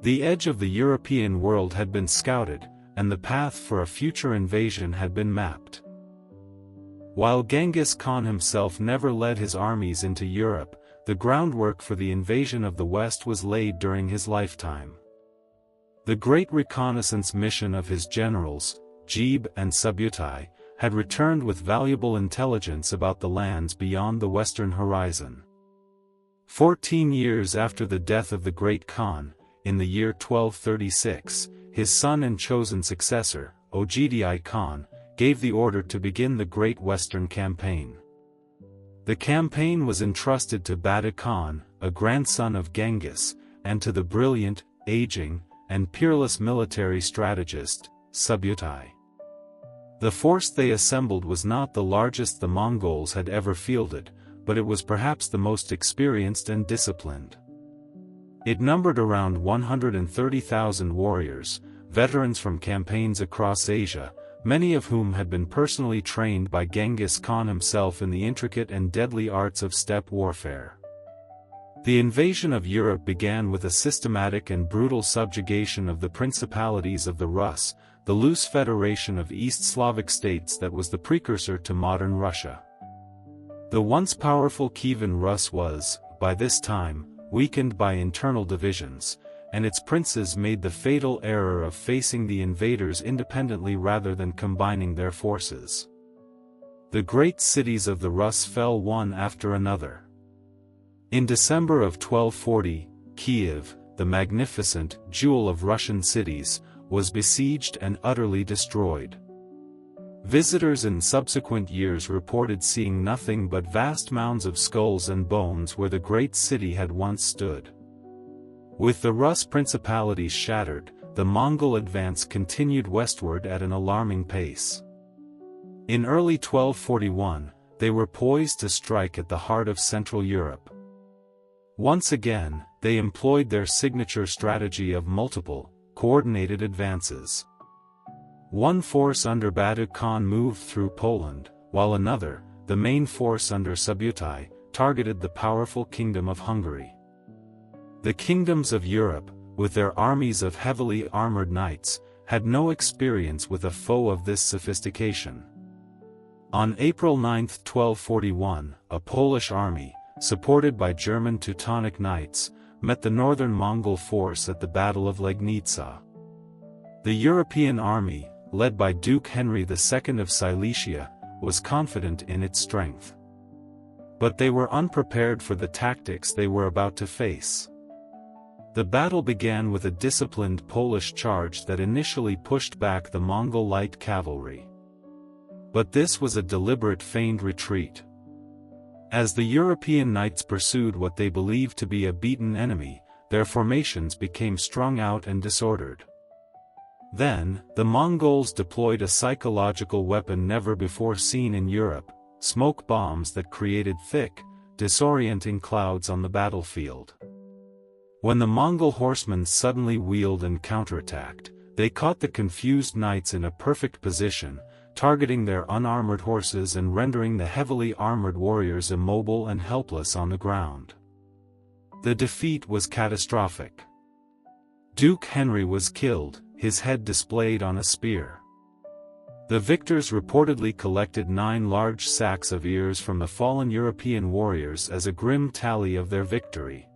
Speaker 1: The edge of the European world had been scouted, and the path for a future invasion had been mapped. While Genghis Khan himself never led his armies into Europe, the groundwork for the invasion of the West was laid during his lifetime. The great reconnaissance mission of his generals, Gebe and Subutai, had returned with valuable intelligence about the lands beyond the western horizon. 14 years after the death of the Great Khan, in the year 1236, his son and chosen successor, Ogedei Khan, gave the order to begin the Great Western Campaign. The campaign was entrusted to Bada Khan, a grandson of Genghis, and to the brilliant, aging, and peerless military strategist, Subutai. The force they assembled was not the largest the Mongols had ever fielded, but it was perhaps the most experienced and disciplined. It numbered around 130,000 warriors, veterans from campaigns across Asia, many of whom had been personally trained by Genghis Khan himself in the intricate and deadly arts of steppe warfare. The invasion of Europe began with a systematic and brutal subjugation of the principalities of the Rus, the loose federation of East Slavic states that was the precursor to modern Russia. The once powerful Kievan Rus was, by this time, weakened by internal divisions, and its princes made the fatal error of facing the invaders independently rather than combining their forces. The great cities of the Rus fell one after another. In December of 1240, Kiev, the magnificent jewel of Russian cities, was besieged and utterly destroyed. Visitors in subsequent years reported seeing nothing but vast mounds of skulls and bones where the great city had once stood. With the Rus principalities shattered, the Mongol advance continued westward at an alarming pace. In early 1241, they were poised to strike at the heart of Central Europe. Once again, they employed their signature strategy of multiple, coordinated advances. One force under Bada Khan moved through Poland, while another, the main force under Subutai, targeted the powerful Kingdom of Hungary. The kingdoms of Europe, with their armies of heavily armored knights, had no experience with a foe of this sophistication. On April 9, 1241, a Polish army, supported by German Teutonic knights, met the northern Mongol force at the Battle of Legnica. The European army, led by Duke Henry II of Silesia, was confident in its strength. But they were unprepared for the tactics they were about to face. The battle began with a disciplined Polish charge that initially pushed back the Mongol light cavalry. But this was a deliberate feigned retreat. As the European knights pursued what they believed to be a beaten enemy, their formations became strung out and disordered. Then, the Mongols deployed a psychological weapon never before seen in Europe: smoke bombs that created thick, disorienting clouds on the battlefield. When the Mongol horsemen suddenly wheeled and counterattacked, they caught the confused knights in a perfect position, targeting their unarmored horses and rendering the heavily armored warriors immobile and helpless on the ground. The defeat was catastrophic. Duke Henry was killed, his head displayed on a spear. The victors reportedly collected 9 large sacks of ears from the fallen European warriors as a grim tally of their victory.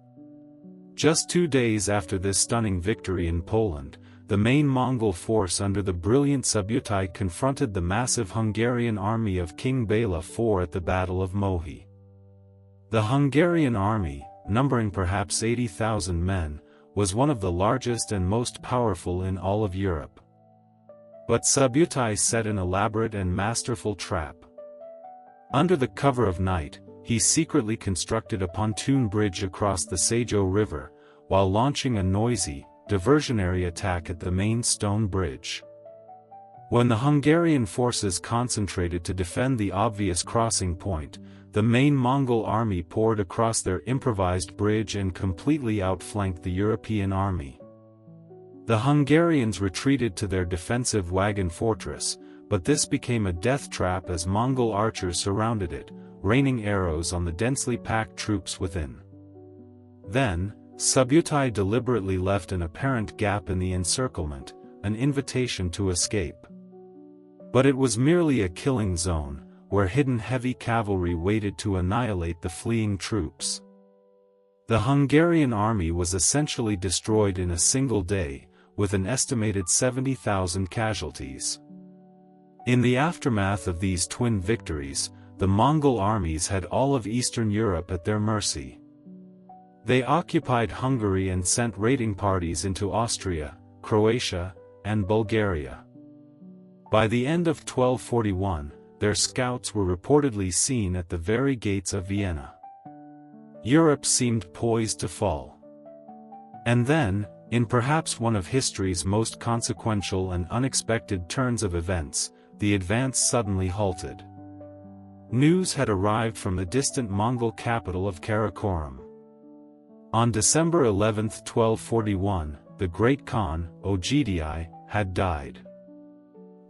Speaker 1: Just 2 days after this stunning victory in Poland, the main Mongol force under the brilliant Subutai confronted the massive Hungarian army of King Bela IV at the Battle of Mohi. The Hungarian army, numbering perhaps 80,000 men, was one of the largest and most powerful in all of Europe. But Subutai set an elaborate and masterful trap. Under the cover of night, he secretly constructed a pontoon bridge across the Sejo River, while launching a noisy, diversionary attack at the main stone bridge. When the Hungarian forces concentrated to defend the obvious crossing point, the main Mongol army poured across their improvised bridge and completely outflanked the European army. The Hungarians retreated to their defensive wagon fortress, but this became a death trap as Mongol archers surrounded it, raining arrows on the densely packed troops within. Then, Subutai deliberately left an apparent gap in the encirclement, an invitation to escape. But it was merely a killing zone, where hidden heavy cavalry waited to annihilate the fleeing troops. The Hungarian army was essentially destroyed in a single day, with an estimated 70,000 casualties. In the aftermath of these twin victories, the Mongol armies had all of Eastern Europe at their mercy. They occupied Hungary and sent raiding parties into Austria, Croatia, and Bulgaria. By the end of 1241, their scouts were reportedly seen at the very gates of Vienna. Europe seemed poised to fall. And then, in perhaps one of history's most consequential and unexpected turns of events, the advance suddenly halted. News had arrived from the distant Mongol capital of Karakorum. On December 11, 1241, the great Khan, Ogdi, had died.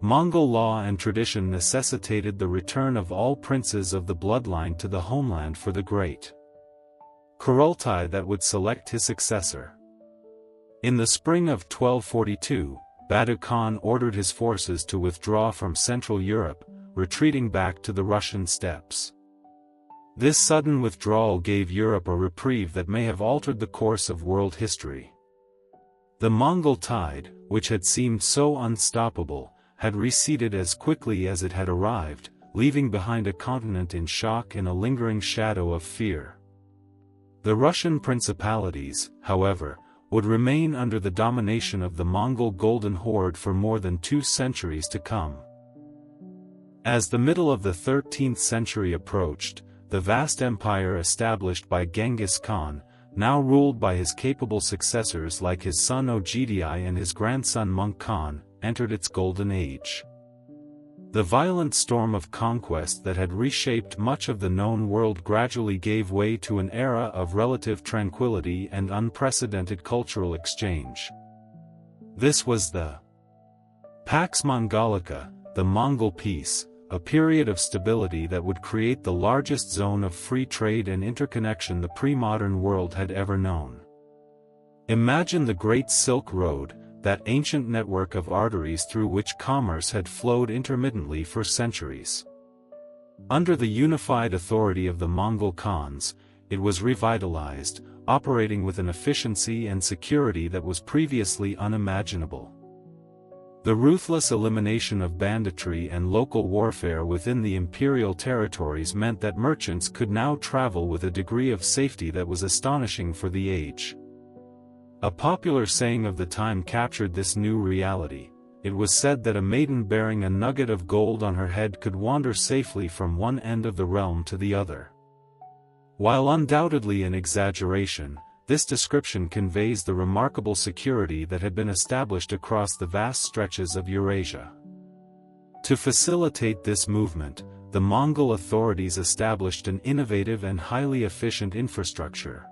Speaker 1: Mongol law and tradition necessitated the return of all princes of the bloodline to the homeland for the great Kurultai that would select his successor. In the spring of 1242, Batu Khan ordered his forces to withdraw from Central Europe, retreating back to the Russian steppes. This sudden withdrawal gave Europe a reprieve that may have altered the course of world history. The Mongol tide, which had seemed so unstoppable, had receded as quickly as it had arrived, leaving behind a continent in shock and a lingering shadow of fear. The Russian principalities, however, would remain under the domination of the Mongol Golden Horde for more than 2 centuries to come. As the middle of the 13th century approached, the vast empire established by Genghis Khan, now ruled by his capable successors like his son Ogdi and his grandson Mongol Khan, entered its golden age. The violent storm of conquest that had reshaped much of the known world gradually gave way to an era of relative tranquility and unprecedented cultural exchange. This was the Pax Mongolica, the Mongol Peace, a period of stability that would create the largest zone of free trade and interconnection the pre-modern world had ever known. Imagine the Great Silk Road, that ancient network of arteries through which commerce had flowed intermittently for centuries. Under the unified authority of the Mongol Khans, it was revitalized, operating with an efficiency and security that was previously unimaginable. The ruthless elimination of banditry and local warfare within the imperial territories meant that merchants could now travel with a degree of safety that was astonishing for the age. A popular saying of the time captured this new reality. It was said that a maiden bearing a nugget of gold on her head could wander safely from one end of the realm to the other. While undoubtedly an exaggeration, this description conveys the remarkable security that had been established across the vast stretches of Eurasia. To facilitate this movement, the Mongol authorities established an innovative and highly efficient infrastructure.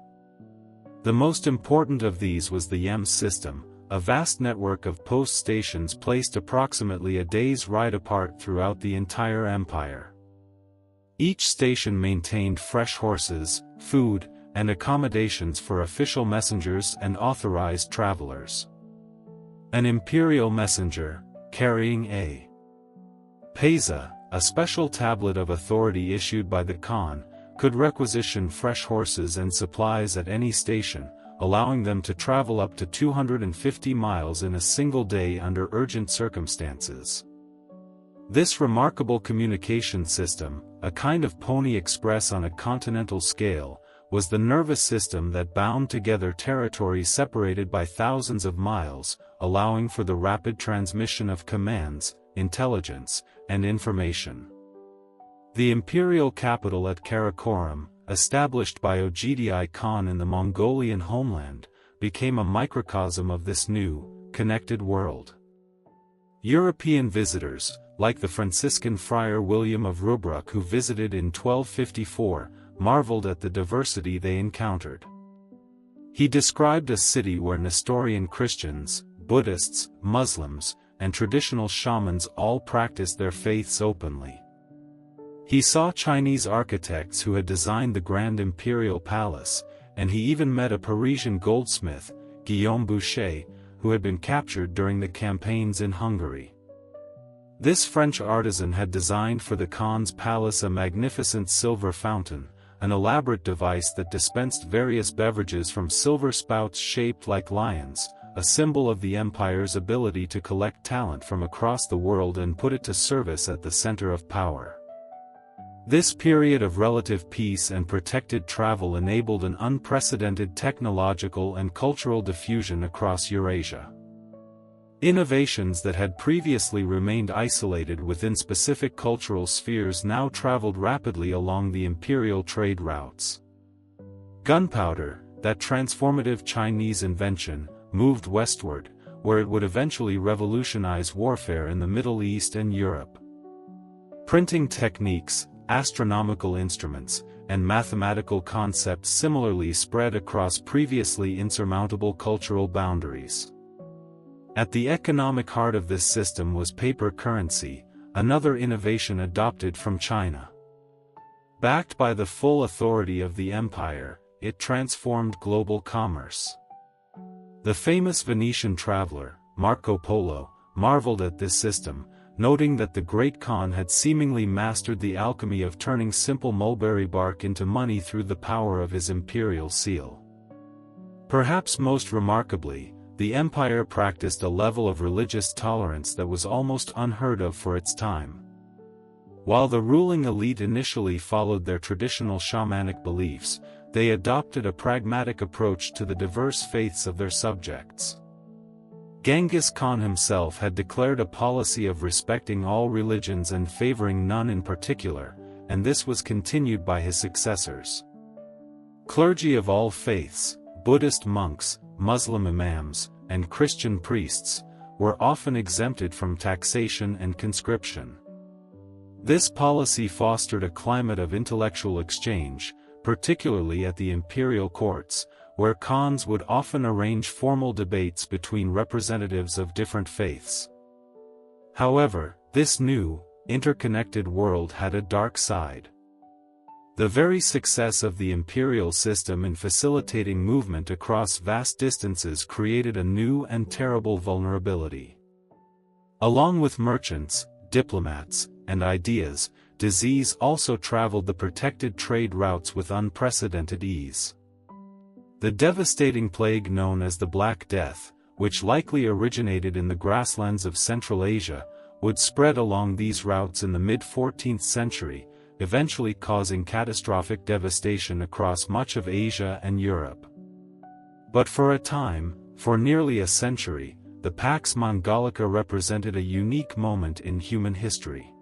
Speaker 1: The most important of these was the Yems system, a vast network of post stations placed approximately a day's ride apart throughout the entire empire. Each station maintained fresh horses, food, and accommodations for official messengers and authorized travelers. An imperial messenger, carrying a peza, a special tablet of authority issued by the Khan, could requisition fresh horses and supplies at any station, allowing them to travel up to 250 miles in a single day under urgent circumstances. This remarkable communication system, a kind of pony express on a continental scale, was the nervous system that bound together territories separated by thousands of miles, allowing for the rapid transmission of commands, intelligence, and information. The imperial capital at Karakorum, established by Genghis Khan in the Mongolian homeland, became a microcosm of this new, connected world. European visitors, like the Franciscan friar William of Rubruck who visited in 1254, marveled at the diversity they encountered. He described a city where Nestorian Christians, Buddhists, Muslims, and traditional shamans all practiced their faiths openly. He saw Chinese architects who had designed the Grand Imperial Palace, and he even met a Parisian goldsmith, Guillaume Boucher, who had been captured during the campaigns in Hungary. This French artisan had designed for the Khan's palace a magnificent silver fountain, an elaborate device that dispensed various beverages from silver spouts shaped like lions, a symbol of the empire's ability to collect talent from across the world and put it to service at the center of power. This period of relative peace and protected travel enabled an unprecedented technological and cultural diffusion across Eurasia. Innovations that had previously remained isolated within specific cultural spheres now traveled rapidly along the imperial trade routes. Gunpowder, that transformative Chinese invention, moved westward, where it would eventually revolutionize warfare in the Middle East and Europe. Printing techniques, astronomical instruments, and mathematical concepts similarly spread across previously insurmountable cultural boundaries. At the economic heart of this system was paper currency, another innovation adopted from China. Backed by the full authority of the empire, it transformed global commerce. The famous Venetian traveler, Marco Polo, marveled at this system, noting that the Great Khan had seemingly mastered the alchemy of turning simple mulberry bark into money through the power of his imperial seal. Perhaps most remarkably, the empire practiced a level of religious tolerance that was almost unheard of for its time. While the ruling elite initially followed their traditional shamanic beliefs, they adopted a pragmatic approach to the diverse faiths of their subjects. Genghis Khan himself had declared a policy of respecting all religions and favoring none in particular, and this was continued by his successors. Clergy of all faiths, Buddhist monks, Muslim imams, and Christian priests, were often exempted from taxation and conscription. This policy fostered a climate of intellectual exchange, particularly at the imperial courts, where khans would often arrange formal debates between representatives of different faiths. However, this new, interconnected world had a dark side. The very success of the imperial system in facilitating movement across vast distances created a new and terrible vulnerability. Along with merchants, diplomats, and ideas, disease also traveled the protected trade routes with unprecedented ease. The devastating plague known as the Black Death, which likely originated in the grasslands of Central Asia, would spread along these routes in the mid-14th century, eventually causing catastrophic devastation across much of Asia and Europe. But for a time, for nearly a century, the Pax Mongolica represented a unique moment in human history.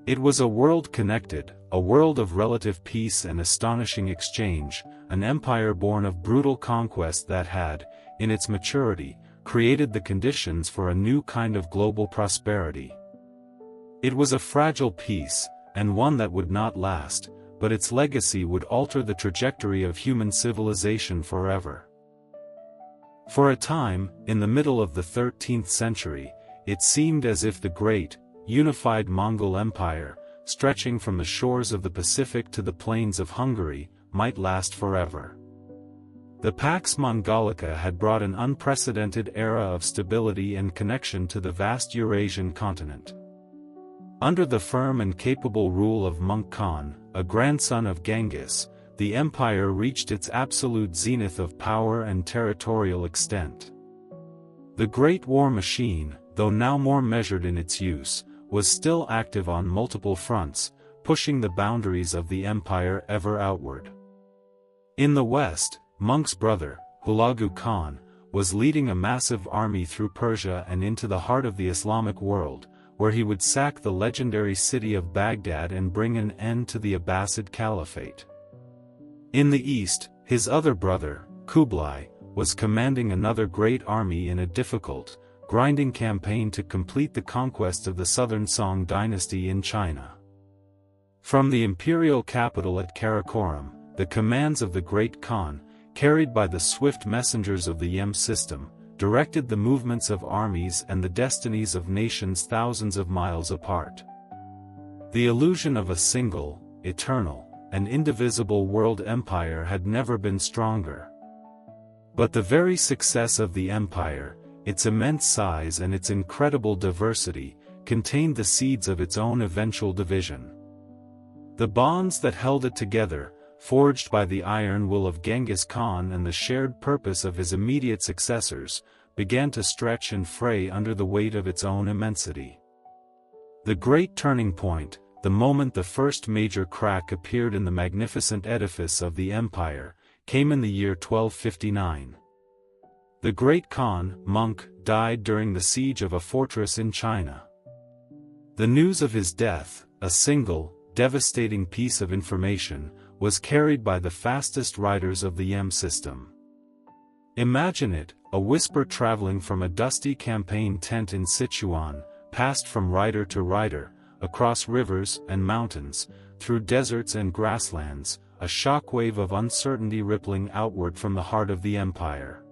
Speaker 1: It was a world connected, a world of relative peace and astonishing exchange, an empire born of brutal conquest that had, in its maturity, created the conditions for a new kind of global prosperity. It was a fragile peace, and one that would not last, but its legacy would alter the trajectory of human civilization forever. For a time, in the middle of the 13th century, it seemed as if the great, unified Mongol Empire, stretching from the shores of the Pacific to the plains of Hungary, might last forever. The Pax Mongolica had brought an unprecedented era of stability and connection to the vast Eurasian continent. Under the firm and capable rule of Monk Khan, a grandson of Genghis, the empire reached its absolute zenith of power and territorial extent. The Great War Machine, though now more measured in its use, was still active on multiple fronts, pushing the boundaries of the empire ever outward. In the west, Mong's brother, Hulagu Khan, was leading a massive army through Persia and into the heart of the Islamic world, where he would sack the legendary city of Baghdad and bring an end to the Abbasid Caliphate. In the east, his other brother, Kublai, was commanding another great army in a difficult, grinding campaign to complete the conquest of the southern Song dynasty in China. From the imperial capital at Karakoram, the commands of the great Khan, carried by the swift messengers of the Yem system, directed the movements of armies and the destinies of nations thousands of miles apart. The illusion of a single, eternal, and indivisible world empire had never been stronger. But the very success of the empire, its immense size and its incredible diversity, contained the seeds of its own eventual division. The bonds that held it together, forged by the iron will of Genghis Khan and the shared purpose of his immediate successors, began to stretch and fray under the weight of its own immensity. The great turning point, the moment the first major crack appeared in the magnificent edifice of the empire, came in the year 1259. The great Khan, Mongol, died during the siege of a fortress in China. The news of his death, a single, devastating piece of information, was carried by the fastest riders of the Yem system. Imagine it, a whisper traveling from a dusty campaign tent in Sichuan, passed from rider to rider, across rivers and mountains, through deserts and grasslands, a shockwave of uncertainty rippling outward from the heart of the empire.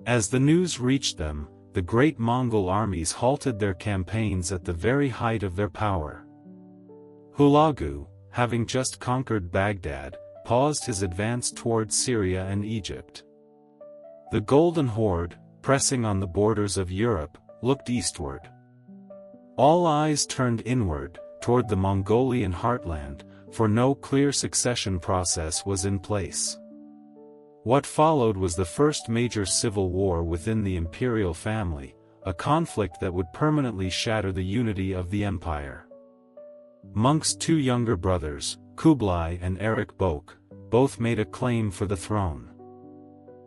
Speaker 1: As the news reached them, the great Mongol armies halted their campaigns at the very height of their power. Hulagu, having just conquered Baghdad, paused his advance towards Syria and Egypt. The Golden Horde, pressing on the borders of Europe, looked eastward. All eyes turned inward, toward the Mongolian heartland, for no clear succession process was in place. What followed was the first major civil war within the imperial family, a conflict that would permanently shatter the unity of the empire. Mong's two younger brothers, Kublai and Erik Bok, both made a claim for the throne.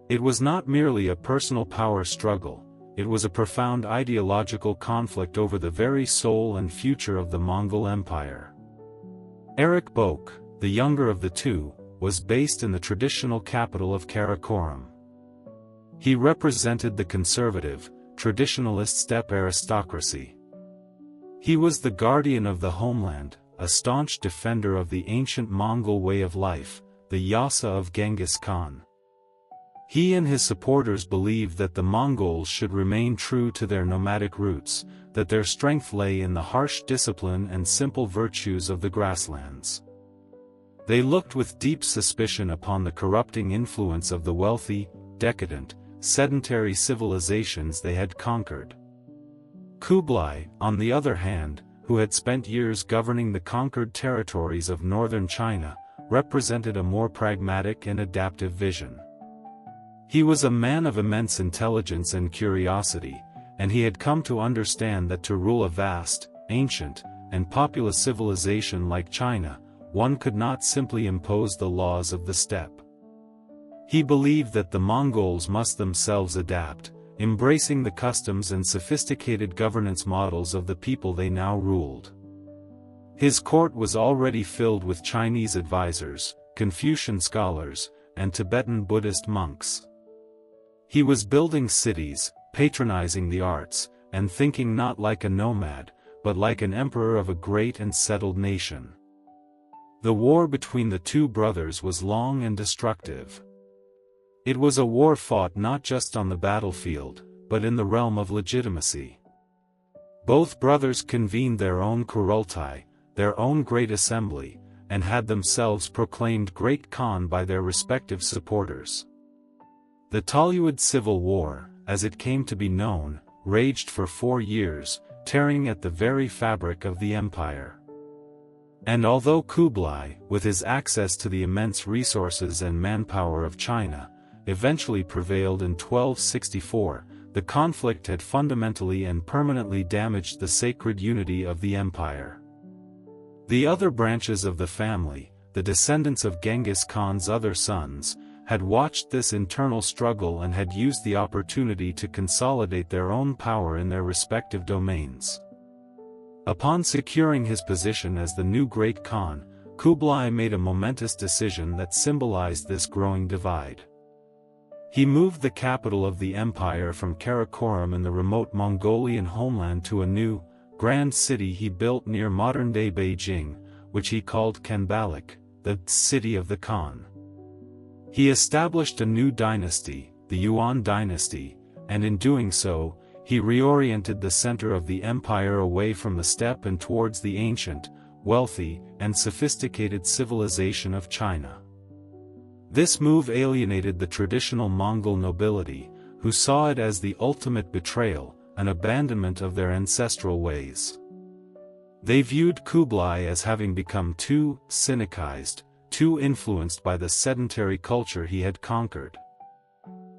Speaker 1: It was not merely a personal power struggle, it was a profound ideological conflict over the very soul and future of the Mongol Empire. Erik Bok, the younger of the two, was based in the traditional capital of Karakoram. He represented the conservative, traditionalist steppe aristocracy. He was the guardian of the homeland, a staunch defender of the ancient Mongol way of life, the Yasa of Genghis Khan. He and his supporters believed that the Mongols should remain true to their nomadic roots, that their strength lay in the harsh discipline and simple virtues of the grasslands. They looked with deep suspicion upon the corrupting influence of the wealthy, decadent, sedentary civilizations they had conquered. Kublai, on the other hand, who had spent years governing the conquered territories of northern China, represented a more pragmatic and adaptive vision. He was a man of immense intelligence and curiosity, and he had come to understand that to rule a vast, ancient, and populous civilization like China, one could not simply impose the laws of the steppe. He believed that the Mongols must themselves adapt, embracing the customs and sophisticated governance models of the people they now ruled. His court was already filled with Chinese advisors, Confucian scholars, and Tibetan Buddhist monks. He was building cities, patronizing the arts, and thinking not like a nomad, but like an emperor of a great and settled nation. The war between the two brothers was long and destructive. It was a war fought not just on the battlefield, but in the realm of legitimacy. Both brothers convened their own Kurultai, their own great assembly, and had themselves proclaimed Great Khan by their respective supporters. The Toluid Civil War, as it came to be known, raged for 4 years, tearing at the very fabric of the empire. And although Kublai, with his access to the immense resources and manpower of China, eventually prevailed in 1264, the conflict had fundamentally and permanently damaged the sacred unity of the empire. The other branches of the family, the descendants of Genghis Khan's other sons, had watched this internal struggle and had used the opportunity to consolidate their own power in their respective domains. Upon securing his position as the new Great Khan, Kublai made a momentous decision that symbolized this growing divide. He moved the capital of the empire from Karakorum in the remote Mongolian homeland to a new, grand city he built near modern-day Beijing, which he called Khanbalik, the city of the Khan. He established a new dynasty, the Yuan dynasty, and in doing so, he reoriented the center of the empire away from the steppe and towards the ancient, wealthy, and sophisticated civilization of China. This move alienated the traditional Mongol nobility, who saw it as the ultimate betrayal, an abandonment of their ancestral ways. They viewed Kublai as having become too cynicized, too influenced by the sedentary culture he had conquered.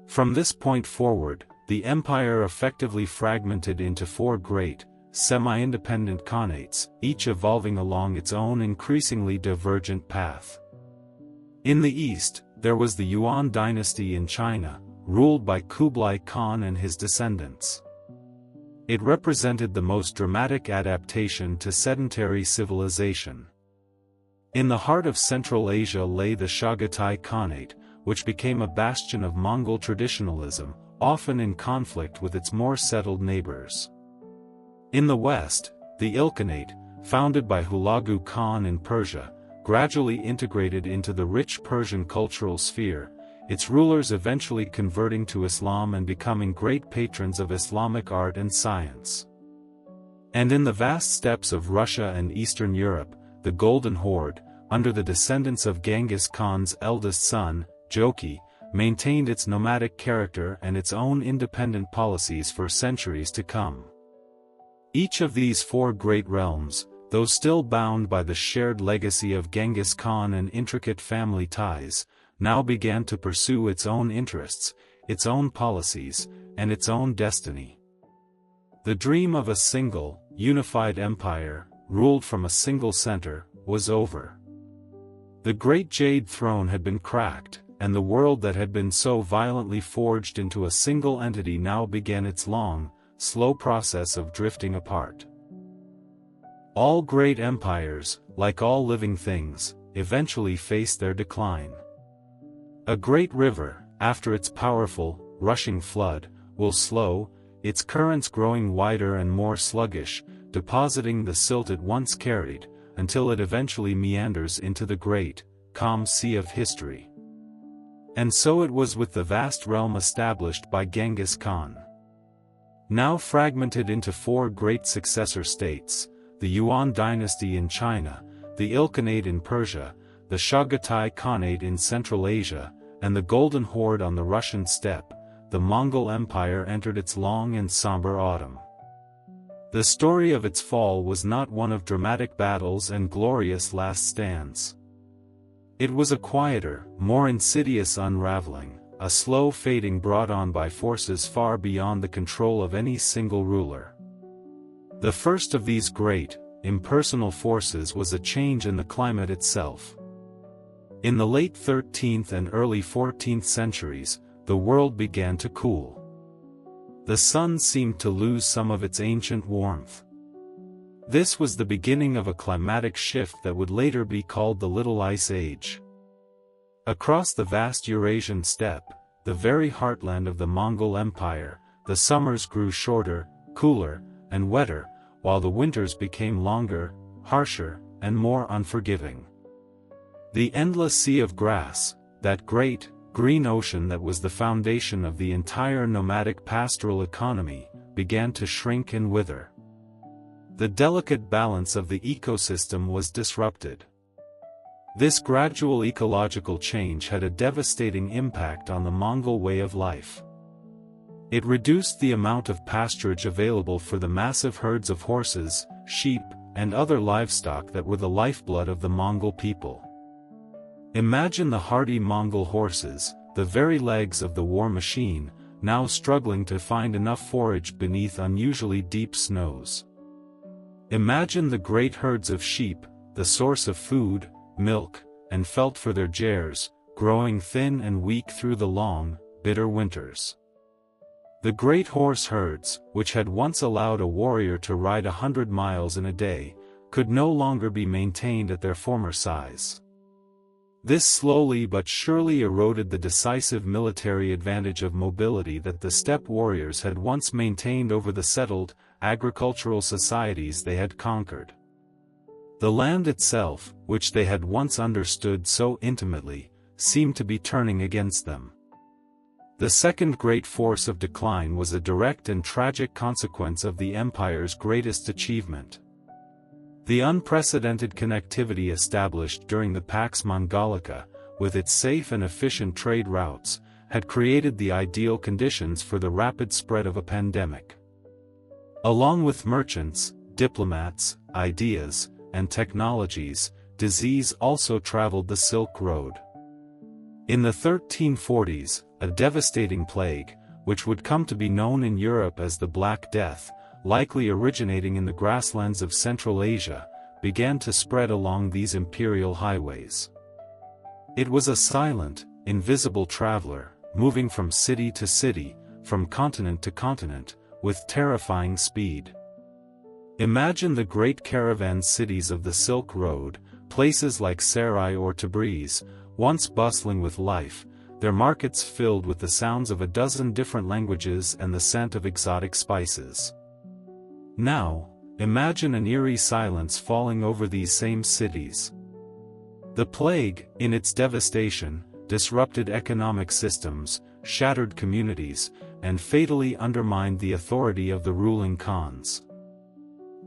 Speaker 1: From this point forward, the empire effectively fragmented into four great, semi-independent khanates, each evolving along its own increasingly divergent path. In the east, there was the Yuan dynasty in China, ruled by Kublai Khan and his descendants. It represented the most dramatic adaptation to sedentary civilization. In the heart of Central Asia lay the Chagatai Khanate, which became a bastion of Mongol traditionalism, often in conflict with its more settled neighbors. In the west, the Ilkhanate, founded by Hulagu Khan in Persia, gradually integrated into the rich Persian cultural sphere, its rulers eventually converting to Islam and becoming great patrons of Islamic art and science. And in the vast steppes of Russia and Eastern Europe, the Golden Horde, under the descendants of Genghis Khan's eldest son, Joki, maintained its nomadic character and its own independent policies for centuries to come. Each of these four great realms, though still bound by the shared legacy of Genghis Khan and intricate family ties, now began to pursue its own interests, its own policies, and its own destiny. The dream of a single, unified empire, ruled from a single center, was over. The great jade throne had been cracked, and the world that had been so violently forged into a single entity now began its long, slow process of drifting apart. All great empires, like all living things, eventually face their decline. A great river, after its powerful, rushing flood, will slow, its currents growing wider and more sluggish, depositing the silt it once carried, until it eventually meanders into the great, calm sea of history. And so it was with the vast realm established by Genghis Khan. Now fragmented into four great successor states, the Yuan dynasty in China, the Ilkhanate in Persia, the Chagatai Khanate in Central Asia, and the Golden Horde on the Russian steppe, the Mongol Empire entered its long and somber autumn. The story of its fall was not one of dramatic battles and glorious last stands. It was a quieter, more insidious unraveling, a slow fading brought on by forces far beyond the control of any single ruler. The first of these great, impersonal forces was a change in the climate itself. In the late 13th and early 14th centuries, the world began to cool. The sun seemed to lose some of its ancient warmth. This was the beginning of a climatic shift that would later be called the Little Ice Age. Across the vast Eurasian steppe, the very heartland of the Mongol Empire, the summers grew shorter, cooler, and wetter, while the winters became longer, harsher, and more unforgiving. The endless sea of grass, that great, green ocean that was the foundation of the entire nomadic pastoral economy, began to shrink and wither. The delicate balance of the ecosystem was disrupted. This gradual ecological change had a devastating impact on the Mongol way of life. It reduced the amount of pasturage available for the massive herds of horses, sheep, and other livestock that were the lifeblood of the Mongol people. Imagine the hardy Mongol horses, the very legs of the war machine, now struggling to find enough forage beneath unusually deep snows. Imagine the great herds of sheep, the source of food, milk, and felt for their jares, growing thin and weak through the long, bitter winters. The great horse herds, which had once allowed a warrior to ride 100 miles in a day, could no longer be maintained at their former size. This slowly but surely eroded the decisive military advantage of mobility that the steppe warriors had once maintained over the settled, agricultural societies they had conquered. The land itself, which they had once understood so intimately, seemed to be turning against them. The second great force of decline was a direct and tragic consequence of the empire's greatest achievement. The unprecedented connectivity established during the Pax Mongolica, with its safe and efficient trade routes, had created the ideal conditions for the rapid spread of a pandemic. Along with merchants, diplomats, ideas, and technologies, disease also traveled the Silk Road. In the 1340s, a devastating plague, which would come to be known in Europe as the Black Death, likely originating in the grasslands of Central Asia, began to spread along these imperial highways. It was a silent, invisible traveler, moving from city to city, from continent to continent, with terrifying speed. Imagine the great caravan cities of the Silk Road, places like Sarai or Tabriz, once bustling with life, their markets filled with the sounds of a dozen different languages and the scent of exotic spices. Now, imagine an eerie silence falling over these same cities. The plague, in its devastation, disrupted economic systems, shattered communities, and fatally undermined the authority of the ruling khans.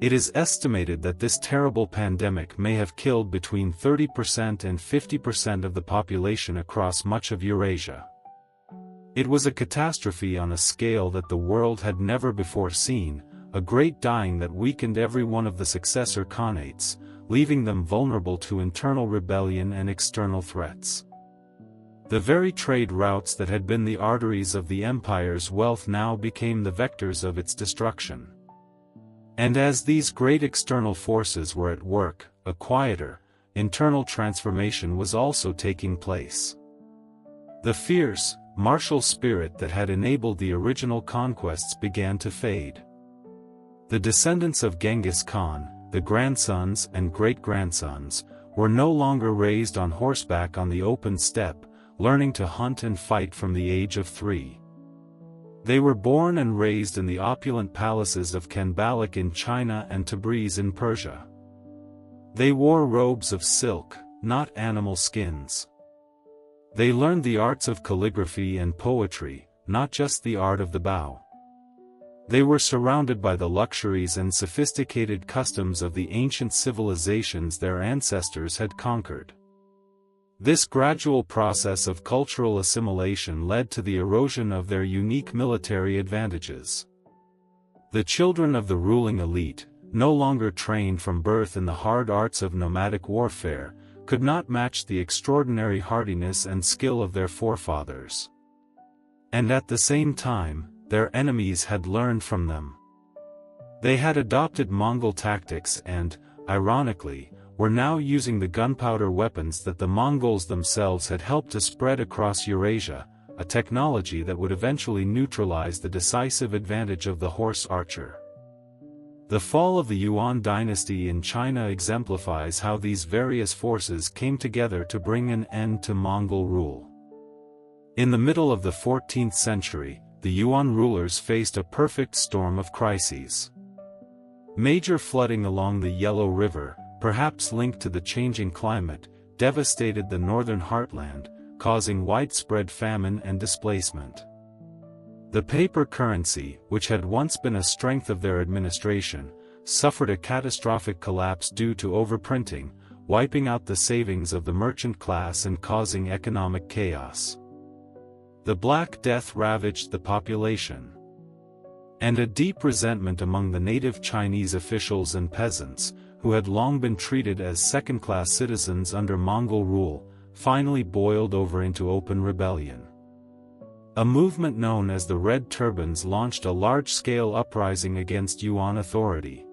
Speaker 1: It is estimated that this terrible pandemic may have killed between 30% and 50% of the population across much of Eurasia. It was a catastrophe on a scale that the world had never before seen, a great dying that weakened every one of the successor khanates, leaving them vulnerable to internal rebellion and external threats. The very trade routes that had been the arteries of the empire's wealth now became the vectors of its destruction. And as these great external forces were at work, a quieter, internal transformation was also taking place. The fierce, martial spirit that had enabled the original conquests began to fade. The descendants of Genghis Khan, the grandsons and great-grandsons, were no longer raised on horseback on the open steppe, learning to hunt and fight from the age of 3. They were born and raised in the opulent palaces of Khanbalik in China and Tabriz in Persia. They wore robes of silk, not animal skins. They learned the arts of calligraphy and poetry, not just the art of the bow. They were surrounded by the luxuries and sophisticated customs of the ancient civilizations their ancestors had conquered. This gradual process of cultural assimilation led to the erosion of their unique military advantages. The children of the ruling elite, no longer trained from birth in the hard arts of nomadic warfare, could not match the extraordinary hardiness and skill of their forefathers. And at the same time, their enemies had learned from them. They had adopted Mongol tactics and, ironically, were now using the gunpowder weapons that the Mongols themselves had helped to spread across Eurasia, a technology that would eventually neutralize the decisive advantage of the horse archer. The fall of the Yuan dynasty in China exemplifies how these various forces came together to bring an end to Mongol rule. In the middle of the 14th century, the Yuan rulers faced a perfect storm of crises. Major flooding along the Yellow River, perhaps linked to the changing climate, devastated the northern heartland, causing widespread famine and displacement. The paper currency, which had once been a strength of their administration, suffered a catastrophic collapse due to overprinting, wiping out the savings of the merchant class and causing economic chaos. The Black Death ravaged the population. And a deep resentment among the native Chinese officials and peasants, who had long been treated as second-class citizens under Mongol rule, finally boiled over into open rebellion. A movement known as the Red Turbans launched a large-scale uprising against Yuan authority.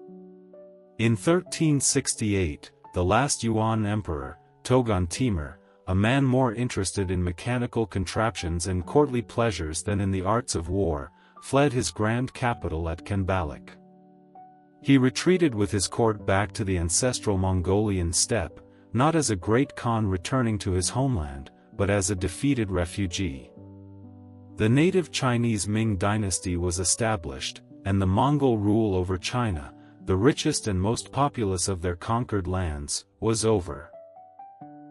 Speaker 1: In 1368, the last Yuan emperor, Togon Timur, a man more interested in mechanical contraptions and courtly pleasures than in the arts of war, fled his grand capital at Kanbalik. He retreated with his court back to the ancestral Mongolian steppe, not as a great Khan returning to his homeland, but as a defeated refugee. The native Chinese Ming dynasty was established, and the Mongol rule over China, the richest and most populous of their conquered lands, was over.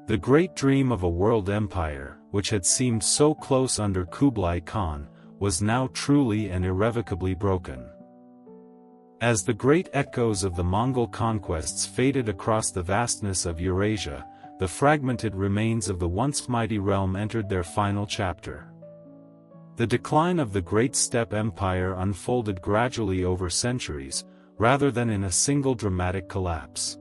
Speaker 1: The great dream of a world empire, which had seemed so close under Kublai Khan, was now truly and irrevocably broken. As the great echoes of the Mongol conquests faded across the vastness of Eurasia, the fragmented remains of the once mighty realm entered their final chapter. The decline of the great steppe empire unfolded gradually over centuries, rather than in a single dramatic collapse.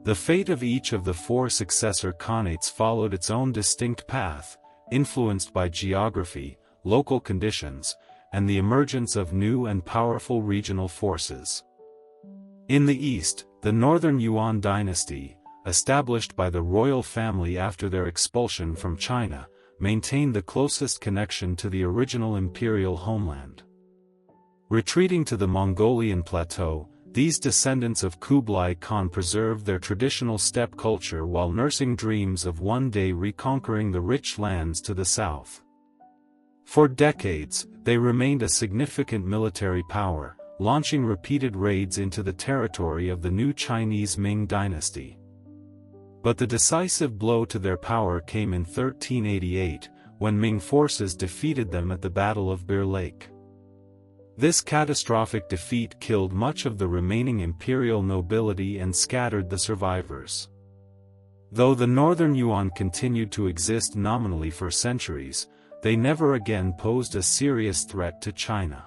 Speaker 1: The fate of each of the four successor khanates followed its own distinct path, influenced by geography, local conditions, and the emergence of new and powerful regional forces. In the east, the northern Yuan dynasty, established by the royal family after their expulsion from China, maintained the closest connection to the original imperial homeland. Retreating to the Mongolian plateau, these descendants of Kublai Khan preserved their traditional steppe culture while nursing dreams of one day reconquering the rich lands to the south. For decades, they remained a significant military power, launching repeated raids into the territory of the new Chinese Ming dynasty. But the decisive blow to their power came in 1388, when Ming forces defeated them at the Battle of Bir Lake. This catastrophic defeat killed much of the remaining imperial nobility and scattered the survivors. Though the northern Yuan continued to exist nominally for centuries, they never again posed a serious threat to China.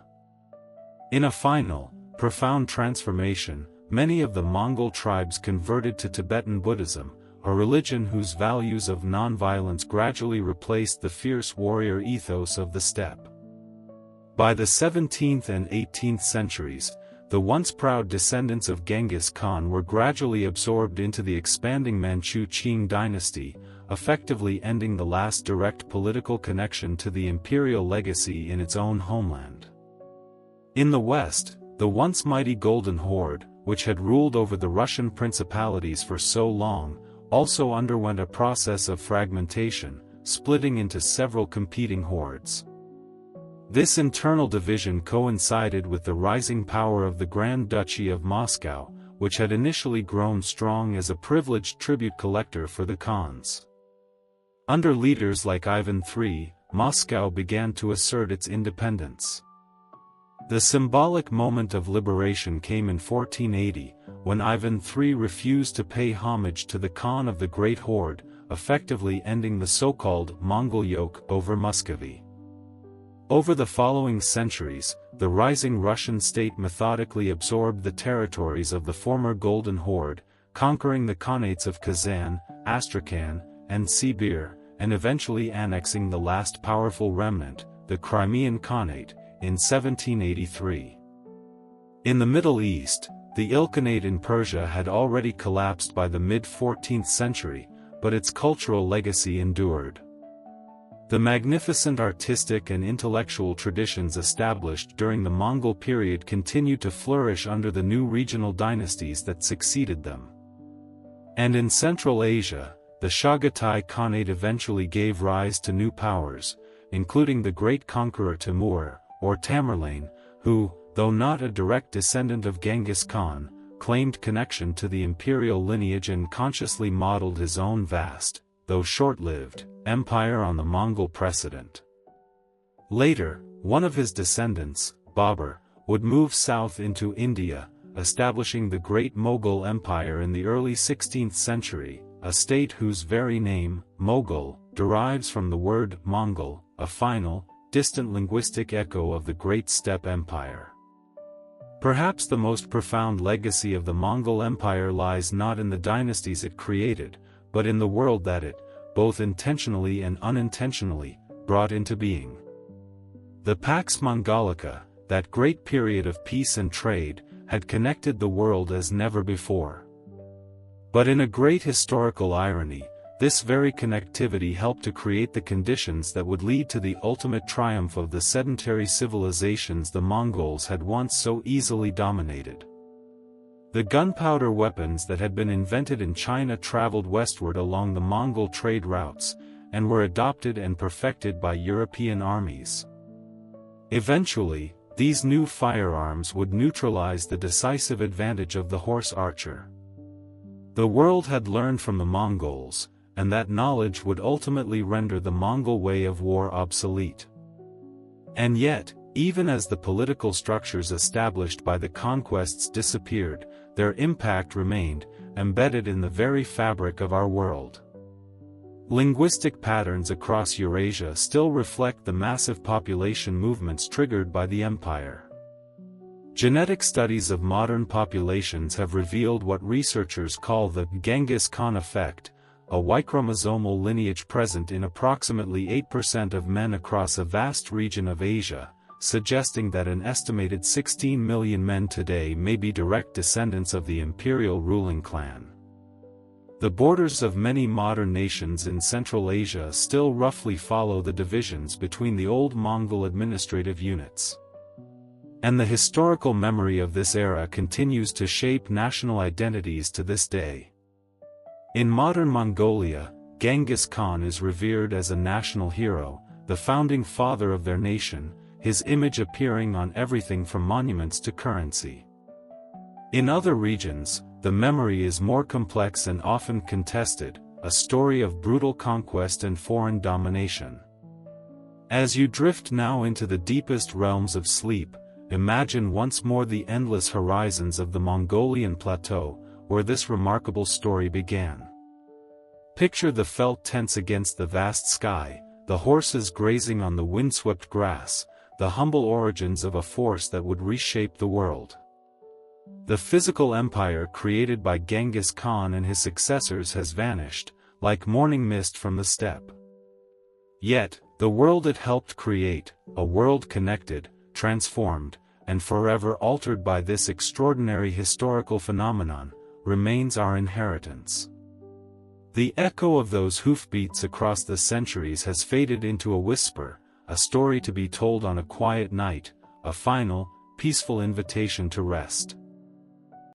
Speaker 1: In a final, profound transformation, many of the Mongol tribes converted to Tibetan Buddhism, a religion whose values of nonviolence gradually replaced the fierce warrior ethos of the steppe. By the 17th and 18th centuries, the once proud descendants of Genghis Khan were gradually absorbed into the expanding Manchu Qing dynasty, effectively ending the last direct political connection to the imperial legacy in its own homeland. In the west, the once mighty Golden Horde, which had ruled over the Russian principalities for so long, also underwent a process of fragmentation, splitting into several competing hordes. This internal division coincided with the rising power of the Grand Duchy of Moscow, which had initially grown strong as a privileged tribute collector for the Khans. Under leaders like Ivan III, Moscow began to assert its independence. The symbolic moment of liberation came in 1480, when Ivan III refused to pay homage to the Khan of the Great Horde, effectively ending the so-called Mongol yoke over Muscovy. Over the following centuries, the rising Russian state methodically absorbed the territories of the former Golden Horde, conquering the Khanates of Kazan, Astrakhan, and Sibir, and eventually annexing the last powerful remnant, the Crimean Khanate, in 1783. In the Middle East, the Ilkhanate in Persia had already collapsed by the mid-14th century, but its cultural legacy endured. The magnificent artistic and intellectual traditions established during the Mongol period continued to flourish under the new regional dynasties that succeeded them. And in Central Asia, the Chagatai Khanate eventually gave rise to new powers, including the great conqueror Timur, or Tamerlane, who, though not a direct descendant of Genghis Khan, claimed connection to the imperial lineage and consciously modeled his own vast, though short-lived, empire on the Mongol precedent. Later, one of his descendants, Babur, would move south into India, establishing the Great Mughal Empire in the early 16th century, a state whose very name, Mughal, derives from the word Mongol, a final, distant linguistic echo of the Great Steppe Empire. Perhaps the most profound legacy of the Mongol Empire lies not in the dynasties it created, but in the world that it, both intentionally and unintentionally, brought into being. The Pax Mongolica, that great period of peace and trade, had connected the world as never before. But in a great historical irony, this very connectivity helped to create the conditions that would lead to the ultimate triumph of the sedentary civilizations the Mongols had once so easily dominated. The gunpowder weapons that had been invented in China traveled westward along the Mongol trade routes, and were adopted and perfected by European armies. Eventually, these new firearms would neutralize the decisive advantage of the horse archer. The world had learned from the Mongols, and that knowledge would ultimately render the Mongol way of war obsolete. And yet, even as the political structures established by the conquests disappeared, their impact remained, embedded in the very fabric of our world. Linguistic patterns across Eurasia still reflect the massive population movements triggered by the empire. Genetic studies of modern populations have revealed what researchers call the Genghis Khan effect, a Y-chromosomal lineage present in approximately 8% of men across a vast region of Asia, suggesting that an estimated 16 million men today may be direct descendants of the imperial ruling clan. The borders of many modern nations in Central Asia still roughly follow the divisions between the old Mongol administrative units. And the historical memory of this era continues to shape national identities to this day. In modern Mongolia, Genghis Khan is revered as a national hero, the founding father of their nation, his image appearing on everything from monuments to currency. In other regions, the memory is more complex and often contested, a story of brutal conquest and foreign domination. As you drift now into the deepest realms of sleep, imagine once more the endless horizons of the Mongolian plateau, where this remarkable story began. Picture the felt tents against the vast sky, the horses grazing on the windswept grass, the humble origins of a force that would reshape the world. The physical empire created by Genghis Khan and his successors has vanished, like morning mist from the steppe. Yet, the world it helped create, a world connected, transformed, and forever altered by this extraordinary historical phenomenon, remains our inheritance. The echo of those hoofbeats across the centuries has faded into a whisper, a story to be told on a quiet night, a final, peaceful invitation to rest.